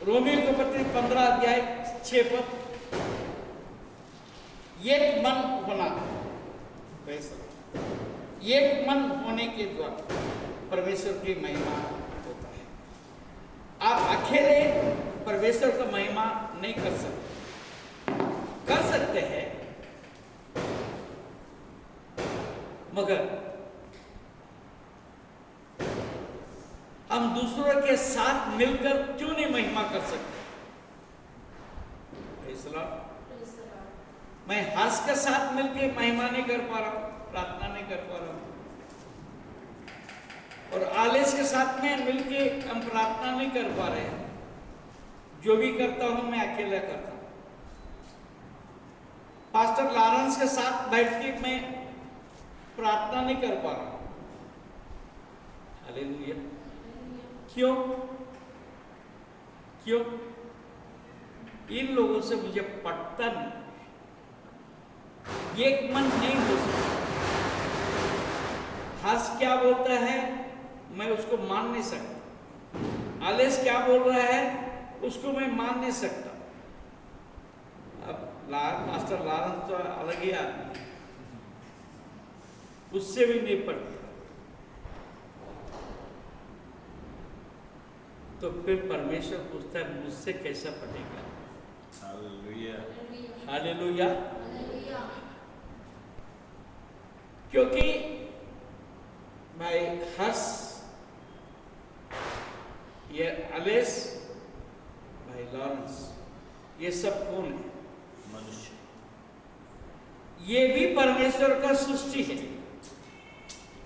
रोमियो के पत्र 15 अध्याय 6 पद, एक मन होना। एक मन होने के द्वारा परमेश्वर की महिमा होता है। आप अकेले परमेश्वर का महिमा नहीं कर सकते, कर सकते हैं, मगर हम दूसरों के साथ मिलकर क्यों नहीं महिमा कर सकते? मैं हर्ष के साथ मिलकर महिमा नहीं कर पा रहा हूं, प्रार्थना नहीं कर पा रहा हूं, और आलस के साथ में मिलके हम प्रार्थना नहीं कर पा रहे हैं। जो भी करता हूं मैं अकेला करता हूं। पास्टर लॉरेंस के साथ बैठ के मैं प्रार्थना नहीं कर पा रहा हूं। हालेलुया। क्यों? क्यों? इन लोगों से मुझे पटता नहीं, एक मन नहीं हो सकता। हर्ष क्या बोलता है मैं उसको मान नहीं सकता, आलेस क्या बोल रहा है उसको मैं मान नहीं सकता। अब मास्टर लॉरेंस तो अलग ही आदमी, उससे भी नहीं पड़ता। तो फिर परमेश्वर पूछता है मुझसे कैसा पटेगा? हालेलुया। हालेलुया। क्योंकि भाई हर्ष, ये आलेस, भाई लॉरेंस, ये सब कौन है? मनुष्य। ये भी परमेश्वर का सृष्टि है।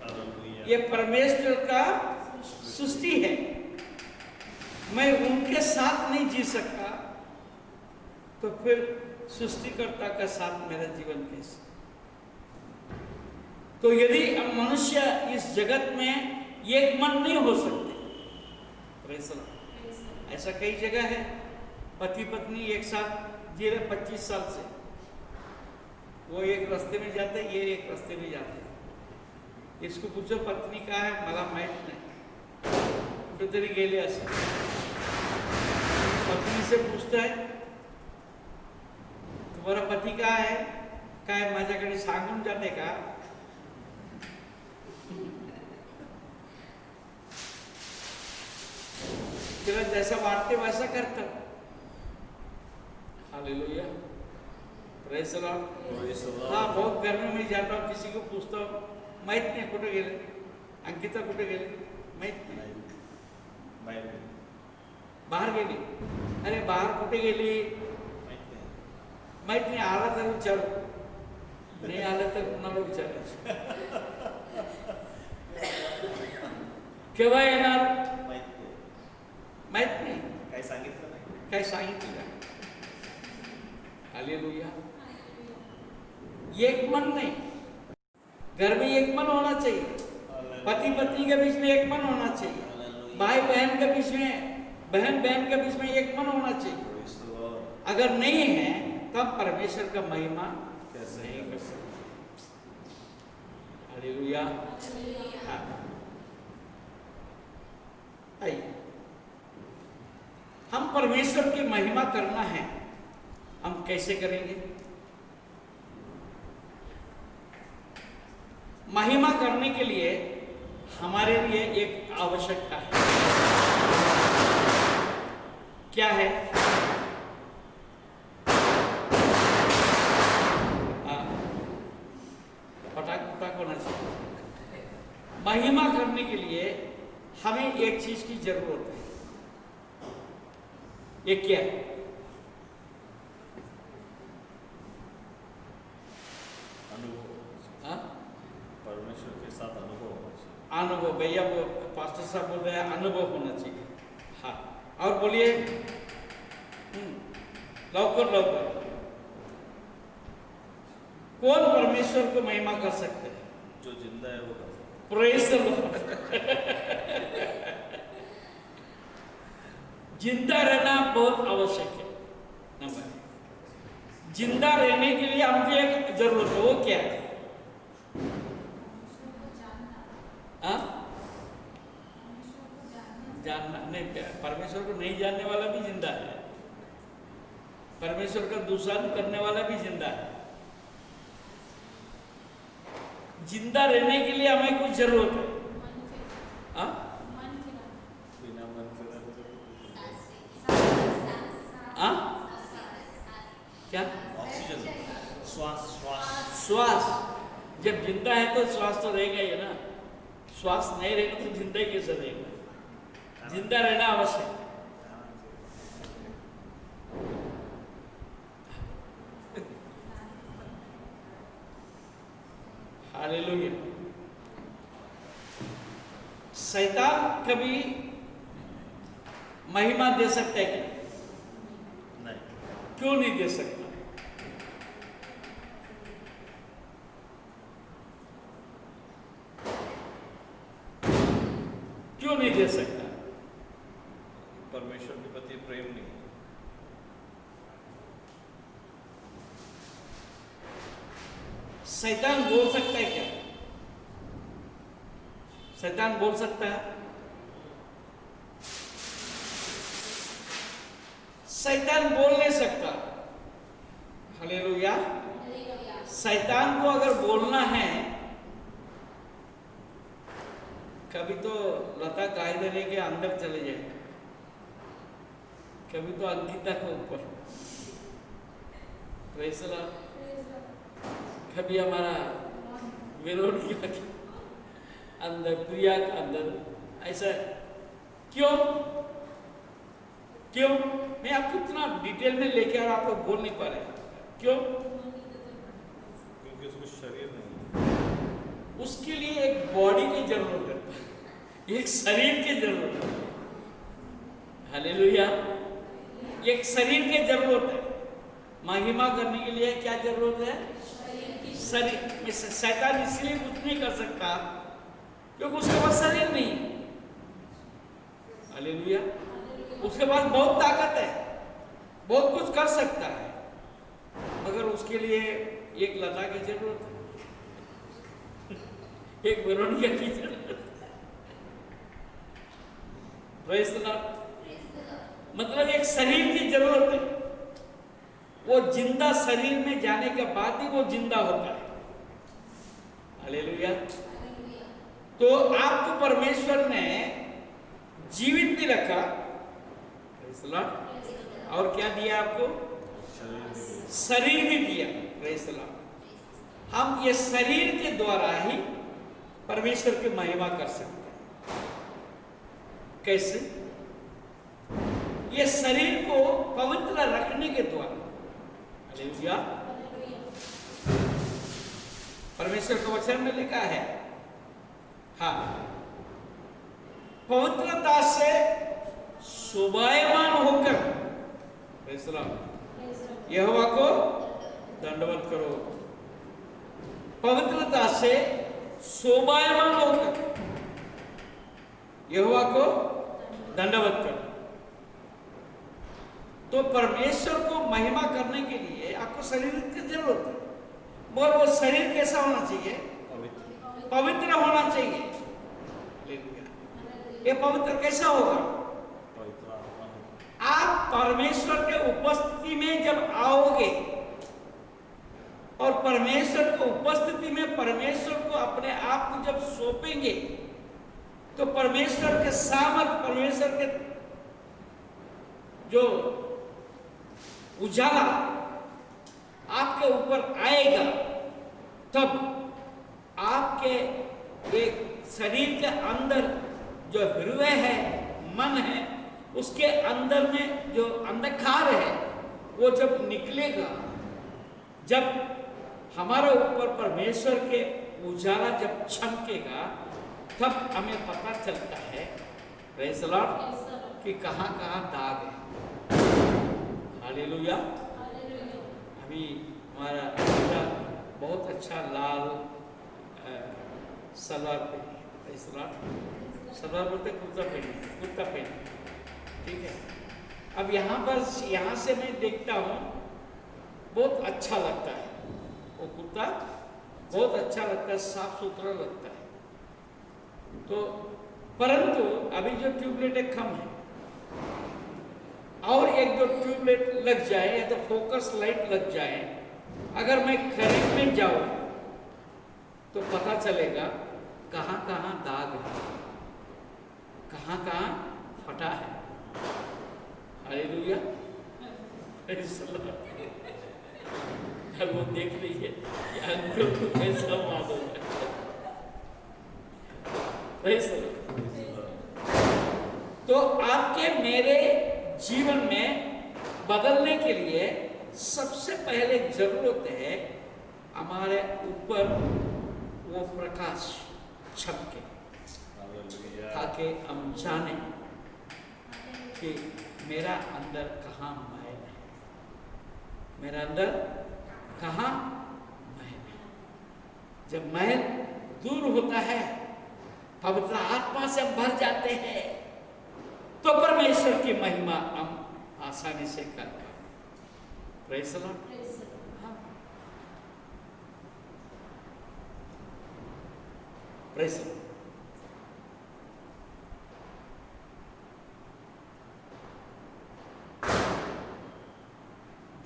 हालेलुया। ये परमेश्वर का सृष्टि है। मैं उनके साथ नहीं जी सकता, तो फिर सृष्टिकर्ता का साथ मेरा जीवन कैसे? तो यदि मनुष्य इस जगत में एक मन नहीं हो सकते, ऐसा कई जगह है, पति पत्नी एक साथ जी रहे 25 साल से, वो एक रास्ते में जाते, ये एक रास्ते में जाते। इसको पूछो पत्नी कहाँ है, मला माहित नाही, कुठेतरी गेले असेल। पत्नी से पूछता है तुम्हारा पति कहाँ है, काय माझ्याकडे सांगून जाते का? तेरा जैसा वाटते वैसा करता। Hallelujah, praise the Lord. हाँ, बहुत गर्मी में जाता हूँ, किसी को पूछता हूँ, माहित नाही कुठे गेले, अंकिता कुठे गेले, माहित नाही, बाहर गेली। अरे बाहर कुठे गेली माहित नाही, आला तर विचारू, नाही आलं तर कुणाला विचारायचं, केव्हा येणार माहित नाही, काय सांगितलं नाही, काय सांगितलं का? हालेलुया। एक मन नहीं, घर में एक मन होना चाहिए, पति पत्नी के बीच में एक मन होना चाहिए, भाई बहन के बीच में, बहन बहन के बीच में एक मन होना चाहिए। अगर नहीं है तब परमेश्वर का महिमा कैसे नहीं कर सकते। हालेलुया। आइए, हम परमेश्वर की महिमा करना है, हम कैसे करेंगे? महिमा करने के लिए हमारे लिए एक आवश्यकता है। क्या है? पटाख पटाख होना चाहिए। महिमा करने के लिए हमें एक चीज की जरूरत है। ये क्या है? अनुभव। हाँ? परमेश्वर के साथ अनुभव होना चाहिए। अनुभव, भैया वो पास्टर साहब बोल रहे हैं अनुभव होना चाहिए। हाँ, और बोलिए लवकर लवकर। कौन परमेश्वर को महिमा कर सकते हैं? जो जिंदा है वो कर सकता प्रेज़ द लॉर्ड। जिंदा रहना बहुत आवश्यक है। नंबर, जिंदा रहने के लिए हमको एक जरूरत है, वो क्या है? हाँ? जानना नहीं, परमेश्वर को नहीं जानने वाला भी जिंदा है, परमेश्वर का दूसरा करने वाला भी जिंदा है। जिंदा रहने के लिए हमें कुछ जरूरत है। हाँ? बिना मन फिरा हाँ? क्या? ऑक्सीजन, श्वास श्वास श्वास। जब जिंदा है तो श्वास तो रहेगा ही ना, श्वास नहीं रहेगा तो जिंदा ही कैसे रहेगा? जिंदा रहना आवश्यक है। हालेलुया। शैतान कभी महिमा दे सकता है क्या? नहीं। क्यों नहीं दे सकता? क्यों नहीं दे सकता? परमेश्वर के प्रति प्रेम नहीं है। शैतान बोल सकता है क्या? शैतान बोल सकता है? शैतान बोल नहीं सकता। हालेलुया। शैतान को अगर बोलना है, कभी तो लता कायदे के अंदर चले जाए, कभी तो अंकिता के ऊपर, प्रेज़ द लॉर्ड। कभी हमारा वेरोनिका के अंदर, प्रिया के अंदर, ऐसा क्यों? क्यों? मैं आपको इतना डिटेल में लेके और आप लोग बोल नहीं पा रहे, क्यों? क्योंकि उसको शरीर नहीं है। उसके लिए एक बॉडी की जरूरत है, एक शरीर की जरूरत है। हालेलुया। एक शरीर की जरूरत है। महिमा करने के लिए क्या जरूरत है? शरीर। शैतान इसलिए कुछ नहीं कर सकता क्योंकि उसके पास शरीर नहीं है। हालेलुया। उसके पास बहुत ताकत है, बहुत कुछ कर सकता है, मगर उसके लिए एक लता की जरूरत है, एक वेरोनिका की जरूरत है। Praise the Lord. मतलब एक शरीर की जरूरत है। वो जिंदा शरीर में जाने के बाद ही वो जिंदा होता है। हालेलुया। तो आपको परमेश्वर ने जीवित भी रखा, प्रेज़ द लॉर्ड, और क्या दिया आपको? शरीर भी दिया, प्रेज़ द लॉर्ड। हम ये शरीर के द्वारा ही परमेश्वर की महिमा कर सकते हैं। कैसे? ये शरीर को पवित्र रखने के द्वारा। हालेलुया। परमेश्वर के वचन में लिखा है, हाँ, पवित्रता से शोभायमान होकर, प्रेज़ द लॉर्ड, यहोवा को दंडवत करो। पवित्रता से शोभायमान होकर यहोवा को दंडवत करो। तो परमेश्वर को महिमा करने के लिए आपको शरीर की जरूरत है, मगर वो शरीर कैसा होना चाहिए? पवित्र होना चाहिए। ये पवित्र कैसा होगा? आप परमेश्वर के उपस्थिति में जब आओगे और परमेश्वर की उपस्थिति में परमेश्वर को अपने आप को जब सौंपेंगे, तो परमेश्वर के सामर्थ, परमेश्वर के जो उजाला आपके ऊपर आएगा, तब आपके एक शरीर के अंदर जो हृदय है, मन है, उसके अंदर में जो अंधकार है वो जब निकलेगा, जब हमारे ऊपर परमेश्वर के उजाला जब चमकेगा, तब हमें पता चलता है, प्रेज़ द लॉर्ड, कि कहाँ कहाँ दाग है। हालेलुया। अभी हमारा बेटा बहुत अच्छा लाल सलवार पहनी, प्रेज़ द लॉर्ड। सलवार बोलते कुर्ता पहने, ठीक है। अब यहाँ से मैं देखता हूँ, बहुत अच्छा लगता है वो कुर्ता, बहुत अच्छा लगता है, साफ सुथरा लगता है। तो परंतु अभी जो ट्यूबलाइट कम है, और एक दो ट्यूबलाइट लग जाए या तो फोकस लाइट लग जाए, अगर मैं खरीदने जाऊँ तो पता चलेगा कहाँ कहाँ दाग है, कहाँ कहाँ फटा है। हालेलुया। अब वो देख लीजिए कि अंकल को कैसा मालूम है। तो आपके मेरे जीवन में बदलने के लिए सबसे पहले जरूरत है हमारे ऊपर वो प्रकाश छपके, हालेलुया। ताकि हम जाने कि मेरा अंदर कहाँ मैल है, मेरा अंदर कहाँ मैल है। जब मैल दूर होता है, पवित्र आत्मा से हम भर जाते हैं, तो परमेश्वर की महिमा हम आसानी से कर पाते। Praise the Lord. Praise the Lord.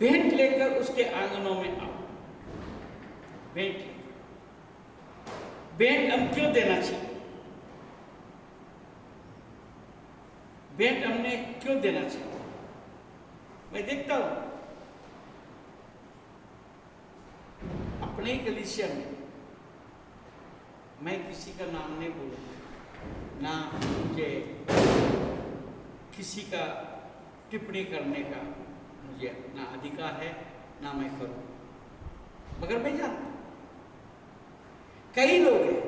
भेंट लेकर उसके आंगनों में आओ। भेंट लेकर, भेंट हम क्यों देना चाहिए? भेंट हमने क्यों देना चाहिए? मैं देखता हूं अपने कलीसिया में, मैं किसी का नाम नहीं बोलूंगा, ना मुझे किसी का टिप्पणी करने का मुझे ना अधिकार है, ना मैं करूं, मगर मैं जानता हूं कई लोग हैं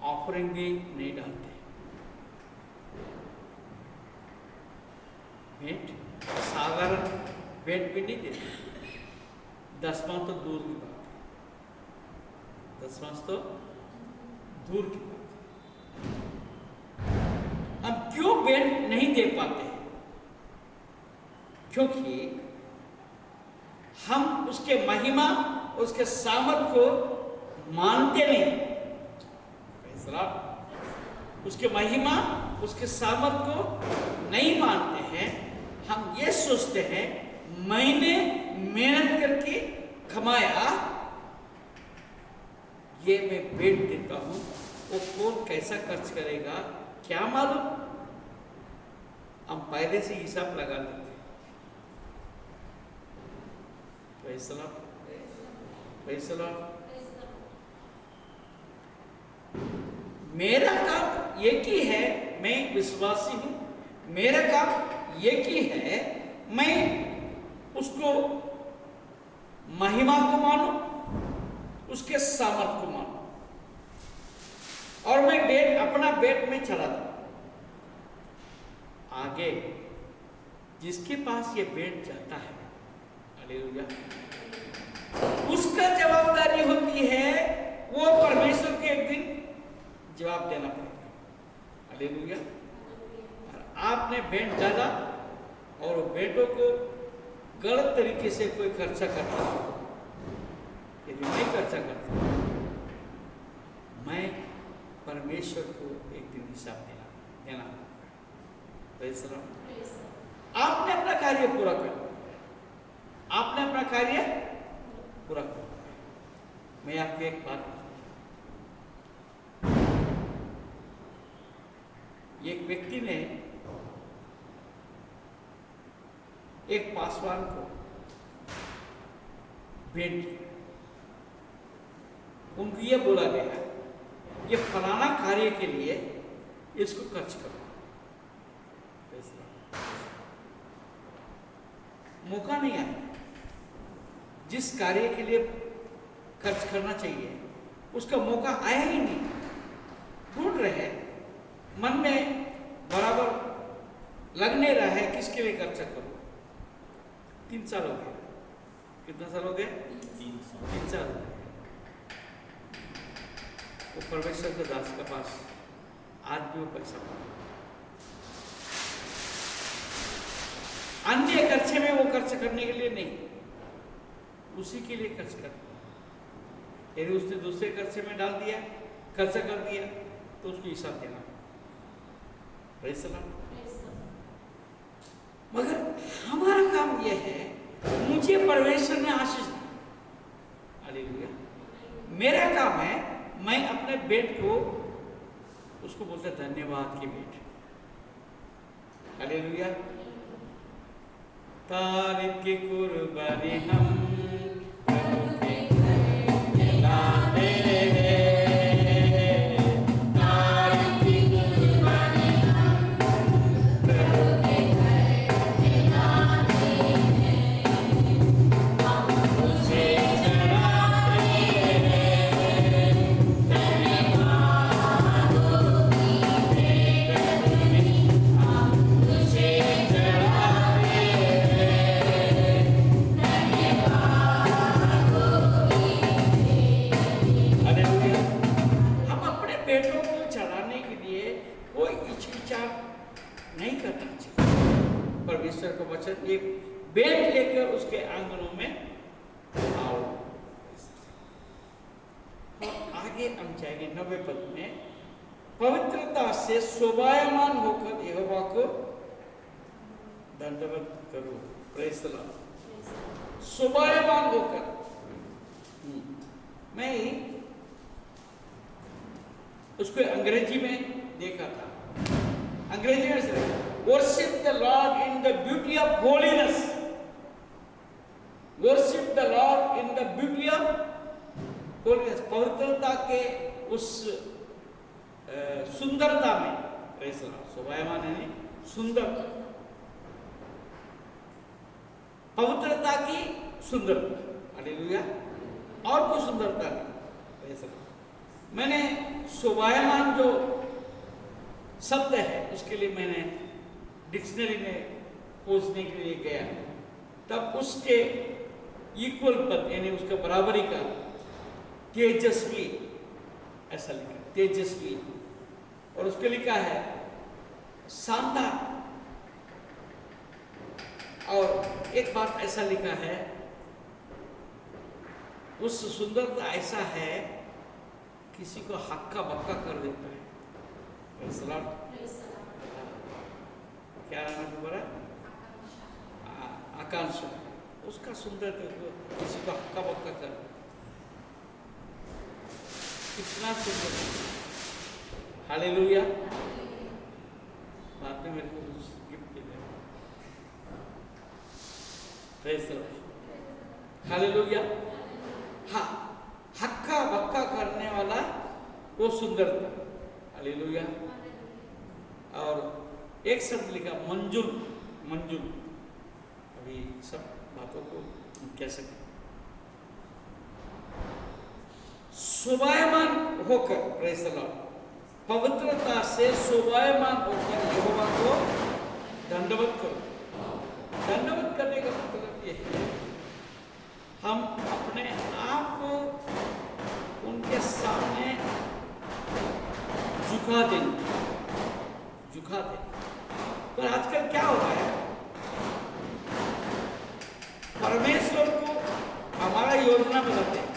ऑफरिंग भी नहीं डालते, भेंट साधारण भेंट भी नहीं देते, दसवां तो दूर की बात है, दसवां तो दूर की बात है। हम क्यों भेंट नहीं दे पाते हैं? क्योंकि हम उसके महिमा, उसके सामर्थ को मानते नहीं। उसके महिमा, उसके सामर्थ को नहीं मानते हैं। हम ये सोचते हैं मैंने मेहनत करके कमाया, ये मैं भेंट देता हूं, वो कौन कैसा खर्च करेगा क्या मालूम। हम पहले से हिसाब लगा लेते हैं। Praise the Lord, praise the Lord. मेरा काम एक ही है, मैं विश्वासी हूं, मेरा काम एक ही है, मैं उसको महिमा को मानूं, उसके सामर्थ को मानूं, और मैं बेट अपना बेट में चला दूं। आगे जिसके पास ये बेट जाता है, हालेलुया, उसका जवाबदारी होती है, वो परमेश्वर के एक दिन जवाब देना पड़ेगा। हालेलुया। आपने भेंट डाला और बेटों को गलत तरीके से कोई खर्चा करता, यदि नहीं खर्चा करता, मैं परमेश्वर को एक दिन हिसाब देना। Praise the Lord. आपने अपना कार्य पूरा कर, आपने अपना कार्य पूरा कर। मैं आपको एक बात, एक व्यक्ति ने एक पासवान को भेंट की। उनको यह बोला गया कि फलाना कार्य के लिए इसको खर्च करो। मौका नहीं आया, जिस कार्य के लिए खर्च करना चाहिए उसका मौका आया ही नहीं। ढूंढ रहे हैं, मन में बराबर लग नहीं रहा है किसके लिए खर्चा करो। 3 साल हो गए। कितना साल हो गए? 3 साल हो गए। वो परमेश्वर के दास के पास आज भी वो पैसा अन्य खर्चे में वो खर्च करने के लिए नहीं, उसी के लिए खर्च करना। यदि उसने दूसरे खर्चे में डाल दिया, खर्चा कर दिया, तो उसको हिसाब देना। Praise the Lord. मगर हमारा काम यह है, मुझे परमेश्वर ने आशीष दी, हालेलुया। मेरा काम है, मैं अपने बेट को, उसको बोलते धन्यवाद की बेट, हालेलुया। तारीफ की कुर्बानी हम प्रभु के घर लाते हैं, तारीफ की कुर्बानी हम प्रभु के घर लाते हैं, हम उसे चढ़ाते हैं। उसके आंगनों में आओ। और आगे हम जाएंगे 90 पद में, पवित्रता से शोभायमान होकर यहोवा को दंडवत करो। Praise the Lord. शोभायमान होकर, मैं उसको अंग्रेजी में देखा था, अंग्रेजी में से worship the Lord in the beauty of holiness, worship the Lord in the beauty of holiness, पवित्रता के उस सुंदरता में। Praise the Lord. शोभायमान है सुंदर, पवित्रता की सुंदरता, हालेलुया, और कोई सुंदरता नहीं। Praise the Lord. मैंने शोभायमान जो शब्द है उसके लिए मैंने डिक्शनरी में खोजने के लिए गया, तब उसके इक्वल पद यानी उसका बराबरी का तेजस्वी ऐसा लिखा, तेजस्वी, और उसके लिखा है शानदार। और एक बात ऐसा लिखा है, उस सुंदरता ऐसा है किसी को हक्का बक्का कर देता है। क्या नाम है तुम्हारा? आकांक्षा। उसका सुंदरता को किसी को हक्का बक्का कर, कितना सुंदर। हालेलुया। बाद में मेरे को gift they. Praise the Lord. Hallelujah. हाँ, हक्का बक्का करने वाला वो सुंदरता। हालेलुया। और एक शब्द लिखा मंजुल, मंजुल। अभी सब बातों को कैसे शोभायमान होकर, प्रेज़ द लॉर्ड, पवित्रता से शोभायमान होकर यहोवा को दंडवत करो। दंडवत करने का मतलब ये है हम अपने आप को उनके सामने झुका देंगे, झुका देंगे। पर आजकल क्या हो रहा है, परमेश्वर को हमारा योजना बनाते हैं।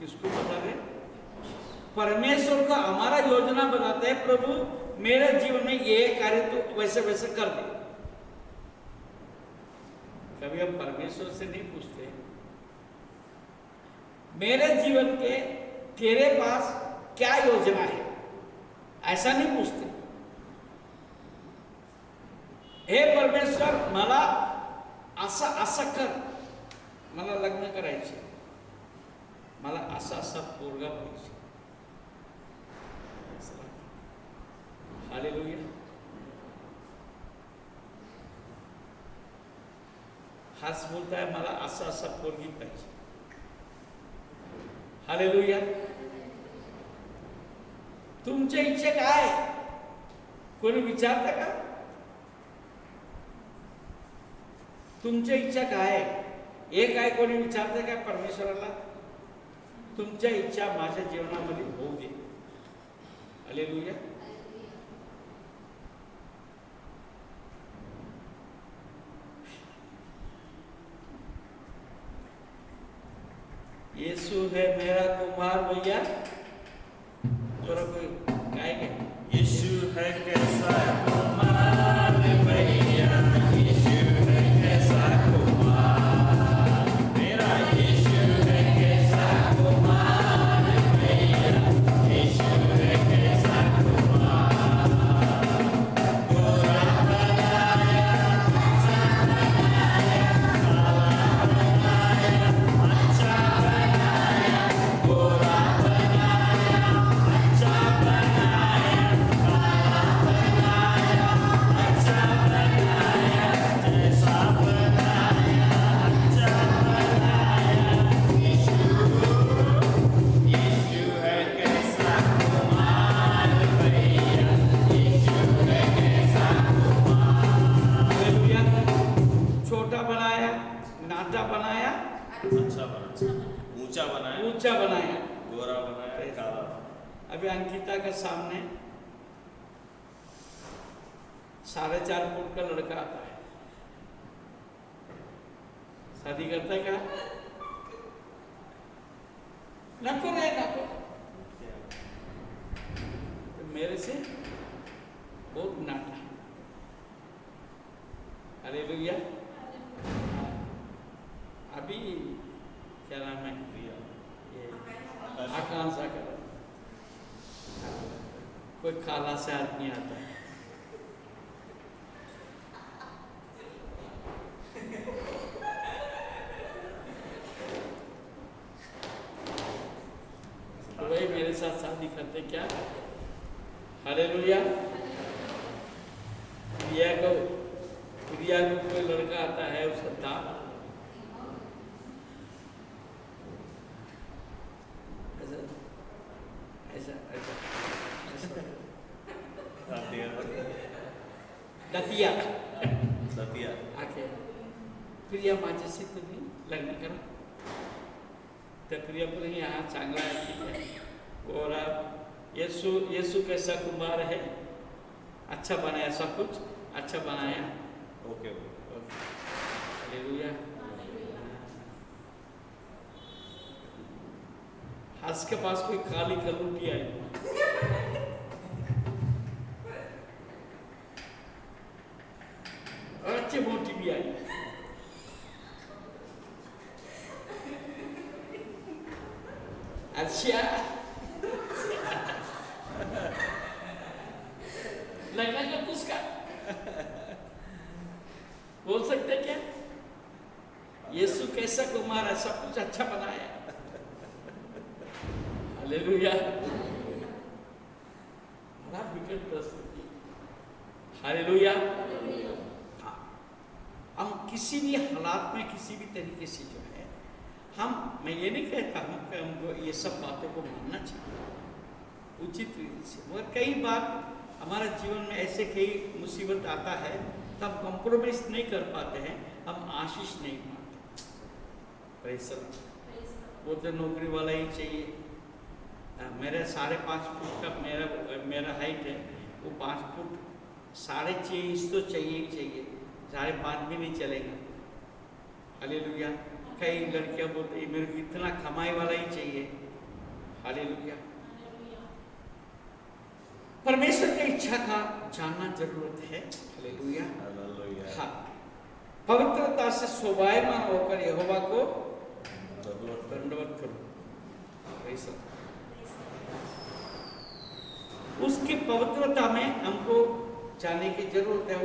किसको बता रहे? परमेश्वर का हमारा योजना बनाते हैं, प्रभु मेरे जीवन में ये कार्य तो वैसे वैसे कर दे। कभी हम परमेश्वर से नहीं पूछते मेरे जीवन के तेरे पास क्या योजना है, ऐसा नहीं पूछते। हे परमेश्वर, मला असा असा कर, मला लग्न करायचे, मला असा असा पोरगा पाहिजे। हालेलुया। हाच बोलता है मला असा असा पोरगी पाहिजे। हालेलुया। तुमच्या इच्छा काय? कोणी विचारता का? तुमच्या इच्छा काय? हे काय कोणी विचारतं का परमेश्वराला? तुमच्या इच्छा माझ्या जीवनामध्ये होऊ दे। हालेलुया। यीशु है मेरा कुमार भैया, और कोई गाएंगे? यीशु है कैसा कुमार भैया, यीशु है कैसा कुमार, मेरा यीशु है कैसा कुमार भैया, यीशु है कैसा कुमार। गोरा बनाया, अच्छा बनाया, काला बनाया, अच्छा बनाया, गोरा बनाया, अच्छा बनाया, काला बनाया, अच्छा बनाया, जैसा बनाया, अच्छा बनाया। यीशु है कैसा कुमार भैया, यीशु है कैसा कुमार। हालेलुया। छोटा बनाया, नाटा बनाया, अच्छा बना, ऊंचा बनाया, ऊंचा बनाया। गोरा बनाया, काला। अभी अंकिता के सामने 4.5 फुट का लड़का आता है, शादी करता है क्या? नको रे नको। तो मेरे से बहुत नाटा। हालेलुया। अभी क्या नाम है? ये आकांक्षा कर कोई काला से आदमी आता है। तो वही मेरे साथ शादी करते क्या? हालेलुया। प्रिया को कोई लड़का आता है उसका दाम ऐसा ऐसा ऐसा दतिया आके प्रिया माझ्याशी तुम्ही लग्न करा. तर प्रिया बोले यहाँ चांगला है, ठीक है. और यीशु कैसा कुमार है, अच्छा बनाया, सब कुछ अच्छा बनाया. Okay hallelujah. हंस के पास कोई काली कलूटी आई और अच्छी मोटी भी आई. अच्छा लगना का किसका बोल सकते क्या? यीशु कैसा कुमार है, सब कुछ अच्छा बनाया. हालेलुया. बड़ा विकट प्रस्तुति. हालेलुया. हाँ, हम किसी भी हालात में किसी भी तरीके से जो है मैं ये नहीं कहता हूँ कि हमको ये सब बातों को मानना चाहिए उचित रीति से, मगर कई बार हमारे जीवन में ऐसे कई मुसीबत आता है तब कॉम्प्रोमाइज नहीं कर पाते हैं, हम आशीष नहीं पाते. Praise the Lord. वो तो नौकरी वाला ही चाहिए. मेरे 5.5 फुट का मेरा हाइट है, वो 5 फुट 6.5 इंच तो चाहिए ही चाहिए, 5.5 भी नहीं चलेगा. हालेलुया. कई लड़कियां बोलती है मेरे को इतना कमाई वाला ही चाहिए. हालेलुया. परमेश्वर की इच्छा का जानना जरूरत है. हालेलुया. हाँ, पवित्रता से शोभायमान होकर यहोवा को दंडवत करो. उसकी पवित्रता में हमको जाने की जरूरत है.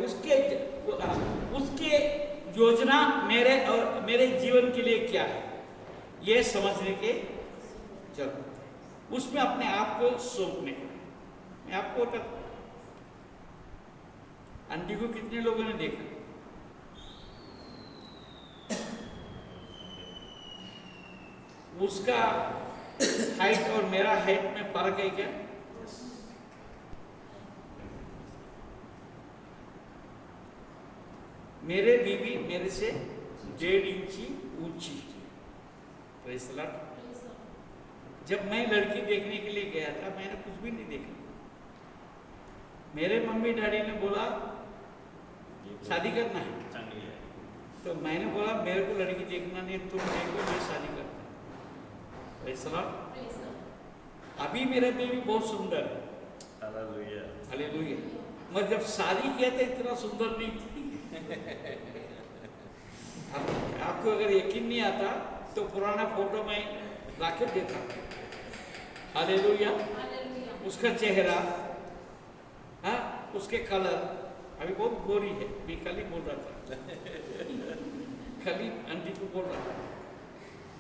उसके योजना मेरे जीवन के लिए क्या है, ये समझने की जरूरत है. उसमें अपने आप को सौंपने का. मैं आपको बताता हूं, आंटी को कितने लोगों ने देखा? उसका हाइट और मेरा हाइट में फर्क है क्या? मेरे बीवी मेरे से 1.5 इंची ऊंची. Praise the Lord. जब मैं लड़की देखने के लिए गया था मैंने कुछ भी नहीं देखा. मेरे मम्मी डैडी ने बोला शादी करना है, तो मैंने बोला मेरे को लड़की देखना नहीं, तुम देखो मैं शादी करता हूं. Praise the Lord. अभी मेरा बेबी बहुत सुंदर है. हालेलुया. हालेलुया. मगर जब शादी किया था इतना सुंदर नहीं थी. आपको अगर यकीन नहीं आता तो पुराना फोटो में लाके देखा. हालेलुया. उसका चेहरा, हाँ, उसके कलर. अभी बहुत गोरी है. मैं कल ही बोल रहा था, कल ही आंटी को बोल रहा था,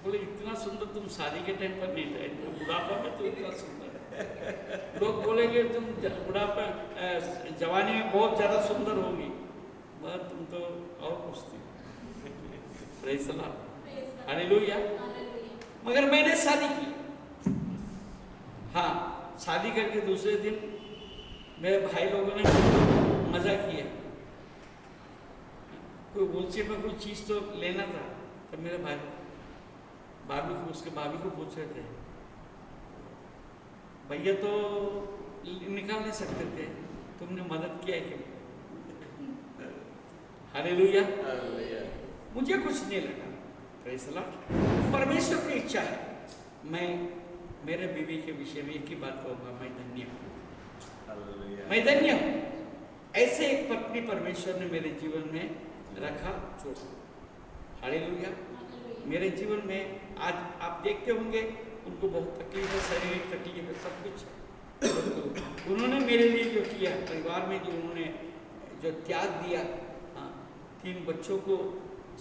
बोले इतना सुंदर तुम शादी के टाइम पर नहीं था, तो बुढ़ापा में तो इतना सुंदर है. लोग बोलेंगे तुम बुढ़ापा जवानी में बहुत ज्यादा सुंदर होगी, मगर तुम तो और कुछ थी. Praise the Lord. हालेलुया. मगर मैंने शादी की. हाँ, शादी करके दूसरे दिन मेरे भाई लोगों ने मजा किया. कोई बोलचे में कोई चीज तो लेना था, तो मेरे उसके भाभी को पूछ रहे थे, भैया तो निकाल नहीं सकते थे, तुमने मदद किया है क्या? हालेलुया. मुझे कुछ नहीं लगा. Praise the Lord. परमेश्वर की इच्छा है, मैं मेरे बीवी के विषय में एक ही बात कहूँगा, मैं धन्य हूँ, हालेलुया। मैं धन्य हूँ। ऐसे एक पत्नी परमेश्वर ने मेरे जीवन में रखा, छोड़ा। हालेलुया। मेरे जीवन में आज आप देखते होंगे उनको बहुत तकलीफ है, शारीरिक तकलीफ है, सब कुछ है। तो उन्होंने मेरे लिए जो किया, परिवार में जो उन्होंने जो त्याग दिया, 3 बच्चों को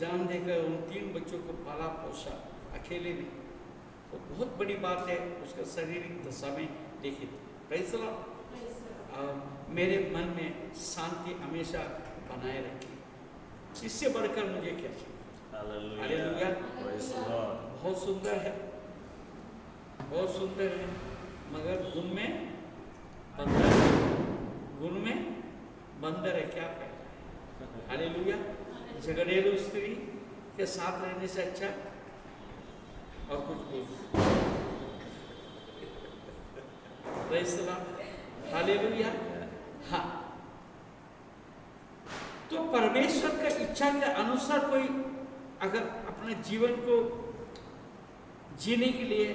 जन्म देकर उन 3 बच्चों को पाला पोसा अकेले में, तो बहुत बड़ी बात है। उसका शारीरिक दशा में देखिए, प्रेज़ द लॉर्ड। मेरे मन में शांति हमेशा बनाए रखी, इससे बढ़कर मुझे क्या चाहिए। हालेलुया। Praise the Lord. बहुत सुंदर है, बहुत सुंदर है, मगर गुण में बंदर है, गुण में बंदर है, क्या कहता है। हालेलुया। झगड़ेलू स्त्री के साथ रहने से अच्छा और कुछ बोल। Praise the Lord. हालेलुया। हाँ, तो परमेश्वर का इच्छा के अनुसार कोई अगर अपने जीवन को जीने के लिए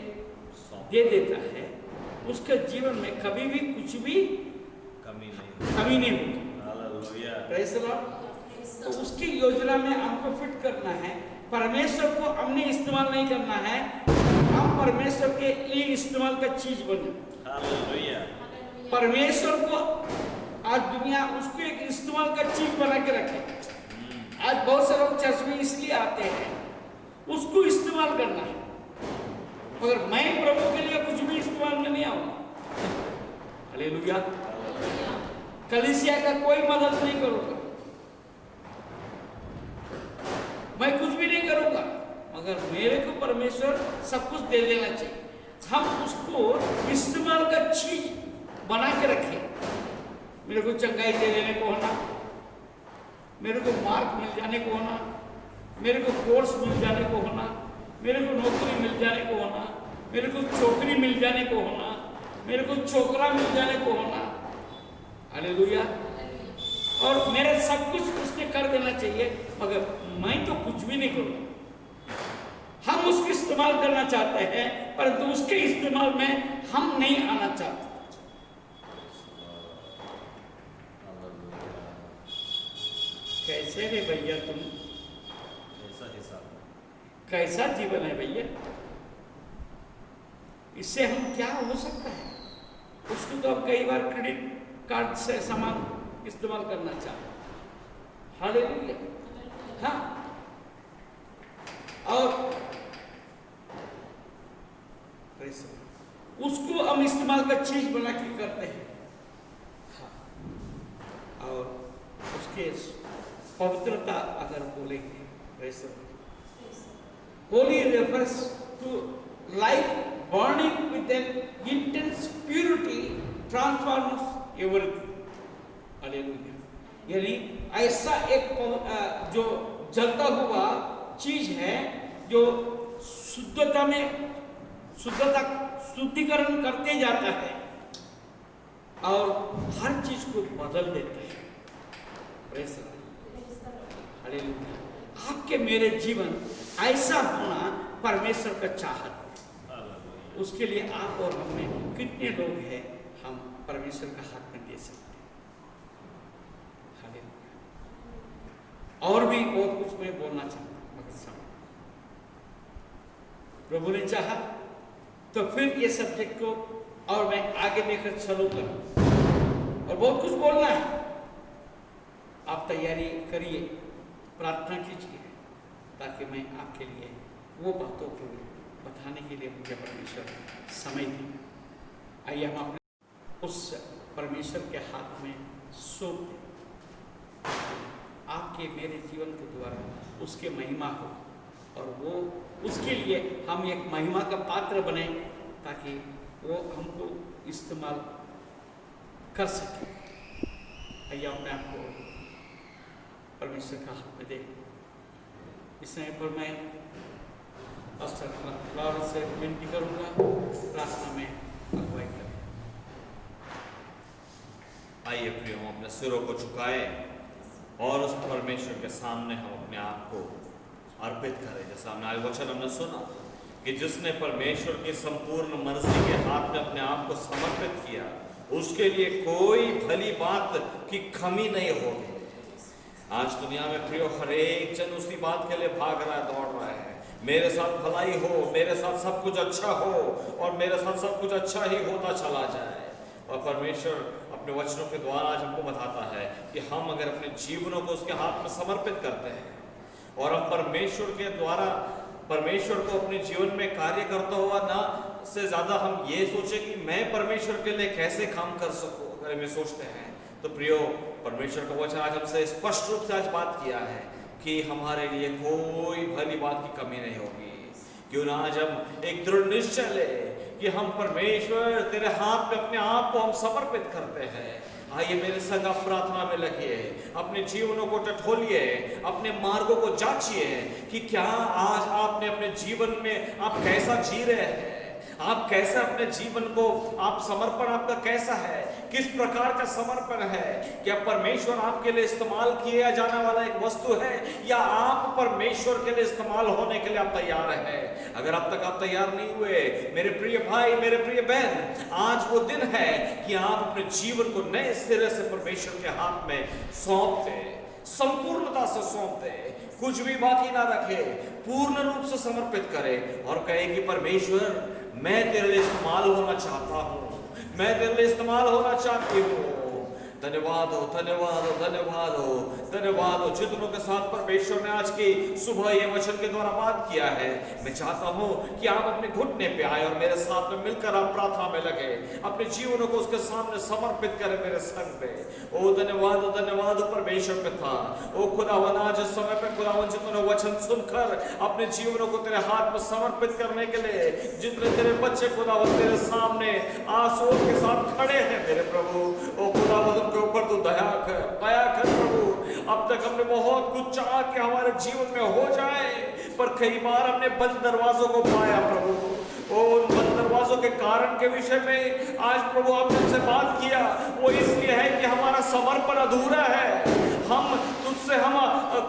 दे देता है, उसके जीवन में कभी भी कुछ भी कमी नहीं होगी। हालेलुया। Praise the Lord. तो उसकी योजना में हमको फिट करना है। परमेश्वर को हमने इस्तेमाल नहीं करना है, हम परमेश्वर के लिए इस्तेमाल का चीज बने। हालेलुया। परमेश्वर को आज दुनिया उसको एक इस्तेमाल का चीज बना के रखे। आज बहुत से लोग चर्च में इसलिए आते हैं, उसको इस्तेमाल करना है, मगर मैं प्रभु के लिए कुछ भी इस्तेमाल में नहीं आऊंगा। हालेलुया। कलीसिया का कोई मदद नहीं करूंगा, मैं कुछ भी नहीं करूंगा, मगर मेरे को परमेश्वर सब कुछ दे देना चाहिए। हम उसको इस्तेमाल का चीज बना के रखें। मेरे को चंगाई दे देने को होना, मेरे को मार्क मिल जाने को होना, मेरे को कोर्स मिल जाने को होना, मेरे को नौकरी मिल जाने को होना, मेरे को छोकरी मिल जाने को होना, मेरे को छोकरा मिल जाने को होना। हालेलुया। और मेरा सब कुछ उसने कर देना चाहिए, मगर मैं तो कुछ भी नहीं करूँ। हम उसको इस्तेमाल करना चाहते हैं, परंतु उसके इस्तेमाल में हम नहीं आना चाहते। कैसे रे भैया तुम, ऐसा हिसाब कैसा जीवन है भैया, इससे हम क्या हो सकता है। उसको तो अब कई बार क्रेडिट कार्ड से सामान इस्तेमाल करना चाहते हैं। हालेलुया। हाँ, और उसको हम इस्तेमाल का चीज बना के करते हैं। हाँ, और उसके पवित्रता अगर बोलेंगे, holy refers to life burning with an intense purity transforms everything. Hallelujah. यानी ऐसा एक जो जलता हुआ चीज है जो शुद्धता में शुद्धिकरण करते जाता है और हर चीज को बदल देता है। Praise the Lord. हालेलुया। आपके मेरे जीवन ऐसा होना परमेश्वर का चाहत है। उसके लिए आप और हम में कितने लोग हैं, हम परमेश्वर का हाथ में दे सकते हैं। हालेलुया। और भी बहुत कुछ मैं बोलना चाहता हूँ, मगर समय प्रभु ने चाहा तो फिर ये सब्जेक्ट को और मैं आगे लेकर चलूंगा और बहुत कुछ बोलना है। आप तैयारी करिए, प्रार्थना कीजिए, ताकि मैं आपके लिए वो बातों को बताने के लिए मुझे परमेश्वर समय दे। आइए हम अपने उस परमेश्वर के हाथ में सौंप दें। आपके मेरे जीवन के द्वारा उसके महिमा हो और वो उसके लिए हम एक महिमा का पात्र बने, ताकि वो हमको इस्तेमाल कर सके। आइए अपने आप को परमेश्वर का हाथ में दे। इस समय पर मैं पास्टर से विनती करूंगा, प्रार्थना में अगुवाई करें। आइए प्रियो, हम अपने सिरों को झुकाएं और उस परमेश्वर के सामने हम अपने आप को अर्पित समर्पित करें। जैसा हमने आज वचन हमने सुना कि जिसने परमेश्वर की संपूर्ण मर्जी के हाथ में अपने आप को समर्पित किया, उसके लिए कोई भली बात की कमी नहीं होगी। आज दुनिया में प्रियो हर एक जन उसी बात के लिए भाग रहा है, दौड़ रहा है, मेरे साथ भलाई हो, मेरे साथ सब कुछ अच्छा हो और मेरे साथ सब कुछ अच्छा ही होता चला जाए। और परमेश्वर अपने वचनों के द्वारा आज हमको बताता है कि हम अगर अपने जीवनों को उसके हाथ में समर्पित करते हैं और हम परमेश्वर के द्वारा परमेश्वर को अपने जीवन में कार्य करता हुआ ना से ज़्यादा हम ये सोचे कि मैं परमेश्वर के लिए कैसे काम कर सकूं, अगर मैं सोचते हैं तो प्रियो परमेश्वर का वचन आज हमसे स्पष्ट रूप से आज बात किया है कि हमारे लिए कोई भली बात की कमी नहीं होगी। क्यों ना आज हम एक दृढ़ निश्चय ले कि हम परमेश्वर तेरे हाथ में अपने आप को हम समर्पित करते हैं। आइए मेरे संग आप प्रार्थना में लगिए, अपने जीवनों को टटोलिए, अपने मार्गों को जांचिए कि क्या आज आपने अपने जीवन में आप कैसा जी रहे हैं, आप कैसे अपने जीवन को आप समर्पण आपका कैसा है, किस प्रकार का समर्पण है। क्या परमेश्वर आपके लिए इस्तेमाल किया जाने वाला एक वस्तु है या आप परमेश्वर के लिए इस्तेमाल होने के लिए आप तैयार हैं। अगर अब तक आप तैयार नहीं हुए मेरे प्रिय भाई, मेरे प्रिय बहन, आज वो दिन है कि आप अपने जीवन को नए सिरे से परमेश्वर के हाथ में सौंप दे, संपूर्णता से सौंप दे, कुछ भी बाकी ना रखे, पूर्ण रूप से समर्पित करे और कहे कि परमेश्वर मैं तेरे लिए इस्तेमाल होना चाहता हूँ, मैं तेरे लिए इस्तेमाल होना चाहती हूँ। धन्यवाद हो, धन्यवाद हो, धन्यवाद हो, धन्यवाद हो। जितनों के साथ परमेश्वर ने आज की सुबह ये वचन के द्वारा बात किया है, मैं चाहता हूँ कि आप अपने घुटने पे आए और मेरे साथ में मिलकर आप प्रार्थना में लगे, अपने जीवनों को उसके सामने समर्पित करें मेरे संग पे। ओ धन्यवाद हो, धन्यवाद हो परमेश्वर पिता। ओ खुदावन आज इस समय पे खुदावन जितने वचन सुनकर अपने जीवनों को तेरे हाथ में समर्पित करने के लिए जितने तेरे बच्चे खुदावन तेरे सामने आंसुओं के साथ खड़े हैं मेरे प्रभु, ओ खुदावन के ऊपर तू दया कर प्रभु। अब तक हमने बहुत कुछ चाहा कि हमारे जीवन में हो जाए, पर कई बार हमने बंद दरवाजों को पाया प्रभु। और उन बंद दरवाजों के कारण के विषय में आज प्रभु आपने हमसे बात किया, वो इसलिए है कि हमारा समर्पण अधूरा है। हम तुझसे हम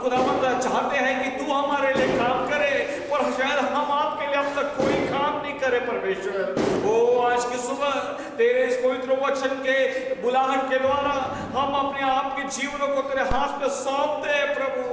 खुदावंद चाहते हैं कि तू हमारे लिए काम करे, पर शायद हम आपके लिए अब तक कोई काम नहीं करे परमेश्वर। ओ आज की सुबह तेरे इस पवित्र वचन के बुलाहट के द्वारा हम अपने आप के जीवनों को तेरे हाथ में सौंपते हैं प्रभु।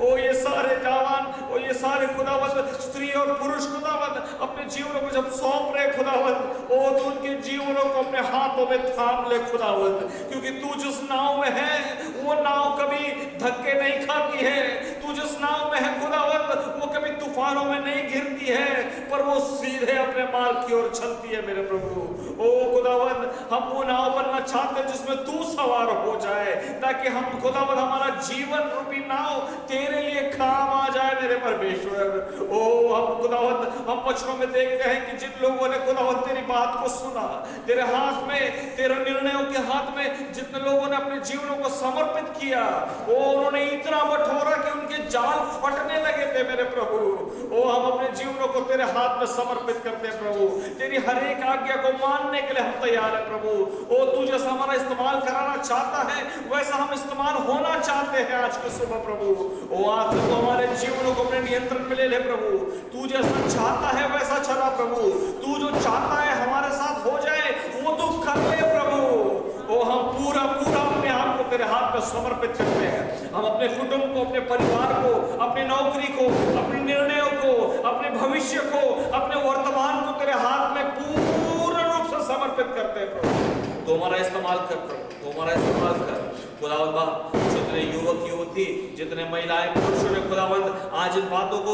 ओ ये सारे जवान, ओ ये सारे खुदावंद स्त्री और पुरुष खुदावंद अपने जीवनों को जब सौंप रहे खुदावंद, ओ तो उनके जीवनों को अपने हाथों में थाम ले खुदावंद, क्योंकि तू जिस नाव में है वो नाव कभी धक्के नहीं खाती है, तू जिस नाव में है खुदावंद वो कभी तूफानों में नहीं गिरती है, पर वो सीधे अपने मार्ग की ओर चलती है मेरे प्रभु। ओ खुदावंद हम वो नाव बनना चाहते हैं जिसमें तू सवार हो जाए, ताकि हम खुदावंद हमारा जीवन रूपी नाव तेरे लिए काम आ जाए मेरे परमेश्वर। ओ हम खुदावंद हम वचनों में देखते हैं कि जिन लोगों ने खुदावंद तेरी बात को सुना, तेरे हाथ में तेरे निर्णयों के हाथ में जितने लोगों ने अपने जीवनों को समर्पित किया, वो उन्होंने इतना बटोरा कि उनके जाल फटने लगे थे मेरे प्रभु। ओ हम अपने जीवनों को तेरे हाथ में समर्पित करते हैं प्रभु, तेरी हर एक आज्ञा को मानने के लिए हम तैयार है प्रभु। ओ तू जैसा हमारा इस्तेमाल कराना चाहता है वैसा हम इस्तेमाल होना चाहते हैं आज की सुबह प्रभु। ओ आज तो हमारे जीवनों को अपने नियंत्रण में ले ले प्रभु, तू जैसा चाहता है वैसा चला प्रभु, तू जो चाहता है हमारे साथ हो जाए वो तू कर ले प्रभु। ओ हम पूरा अपने आप को तेरे हाथ में समर्पित करते हैं। हम अपने कुटुंब को, अपने परिवार को, अपनी नौकरी को, अपने निर्णयों को, अपने भविष्य को, अपने वर्तमान को तेरे हाथ में पूर्ण रूप से समर्पित करते हैं प्रभु। तो हमारा इस्तेमाल कर प्रभु, तो हमारा इस्तेमाल कर खुदावंद। जितने युवक युवती, जितने महिलाएं पुरुषों ने खुदावंद आज इन बातों को,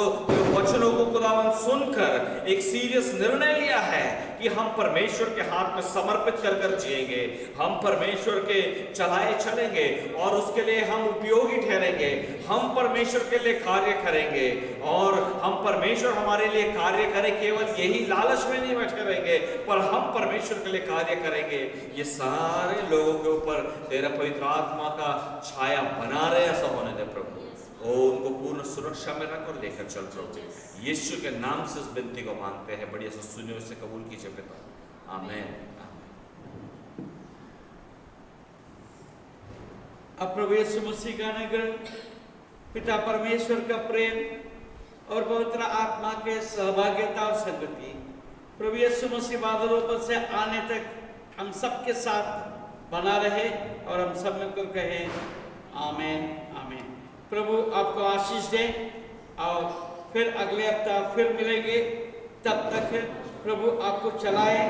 वचनों को खुदावंद सुनकर एक सीरियस निर्णय लिया है कि हम परमेश्वर के हाथ में समर्पित कर जिएंगे, हम परमेश्वर के चलाए चलेंगे और उसके लिए हम उपयोगी ठहरेंगे, हम परमेश्वर के लिए कार्य करेंगे और हम परमेश्वर हमारे लिए कार्य करें, केवल यही लालच में नहीं बैठे रहेंगे, पर हम परमेश्वर के लिए कार्य करेंगे। ये सारे लोगों के ऊपर तेरा पवित्र आत्मा का छाया बना रहे, ऐसा होने दे प्रभु। ओ उनको पूर्ण सुरक्षा में रख और लेकर चल प्रभु। यीशु के नाम से इस विनती को मांगते हैं, बढ़िया से सुनिए, से कबूल कीजिए पिता, आमीन। अब प्रभु यीशु मसीह का अनुग्रह, पिता परमेश्वर का प्रेम और पवित्र आत्मा के सहभागिता और संगति प्रभु यीशु मसीह बादलों पर से आने तक हम सबके साथ बना रहे और हम सब मिलकर कहें आमीन आमीन। प्रभु आपको आशीष दे और फिर अगले हफ्ता फिर मिलेंगे। तब तक प्रभु आपको चलाए।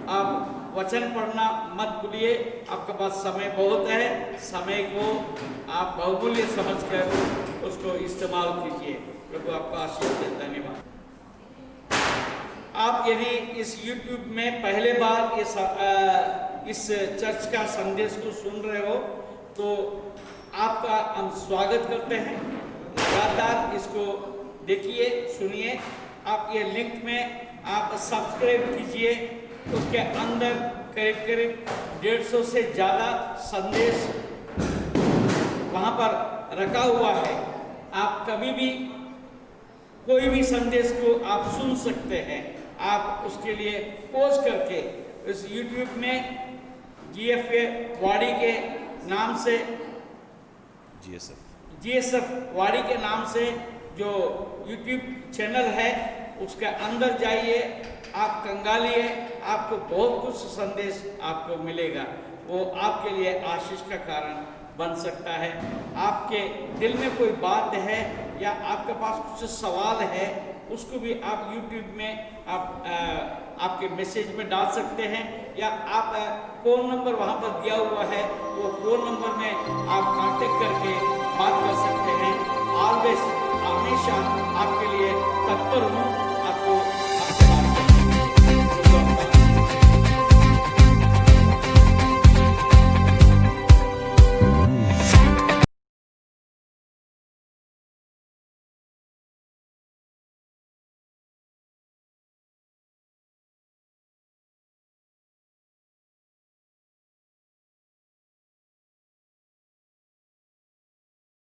आप वचन पढ़ना मत भूलिए, आपके पास समय बहुत है। समय को आप बहुमूल्य समझकर उसको इस्तेमाल कीजिए। प्रभु आपको आशीष दे। धन्यवाद। आप यदि इस YouTube में पहले बार इस चर्च का संदेश को सुन रहे हो तो आपका हम स्वागत करते हैं। लगातार इसको देखिए, सुनिए। आप ये लिंक में आप सब्सक्राइब कीजिए। उसके अंदर करीब करीब 150 से ज़्यादा संदेश वहाँ पर रखा हुआ है। आप कभी भी कोई भी संदेश को आप सुन सकते हैं। आप उसके लिए पॉज करके इस YouTube में GFA वाड़ी के नाम से GSF वाड़ी के नाम से जो YouTube चैनल है उसके अंदर जाइए, आप कंगालिए, आपको बहुत कुछ संदेश आपको मिलेगा। वो आपके लिए आशीष का कारण बन सकता है। आपके दिल में कोई बात है या आपके पास कुछ सवाल है, उसको भी आप YouTube में आपके मैसेज में डाल सकते हैं या आप फ़ोन नंबर वहाँ पर दिया हुआ है, वो फ़ोन नंबर में आप कांटेक्ट करके बात कर सकते हैं। ऑलवेज हमेशा आपके लिए तत्पर हूँ।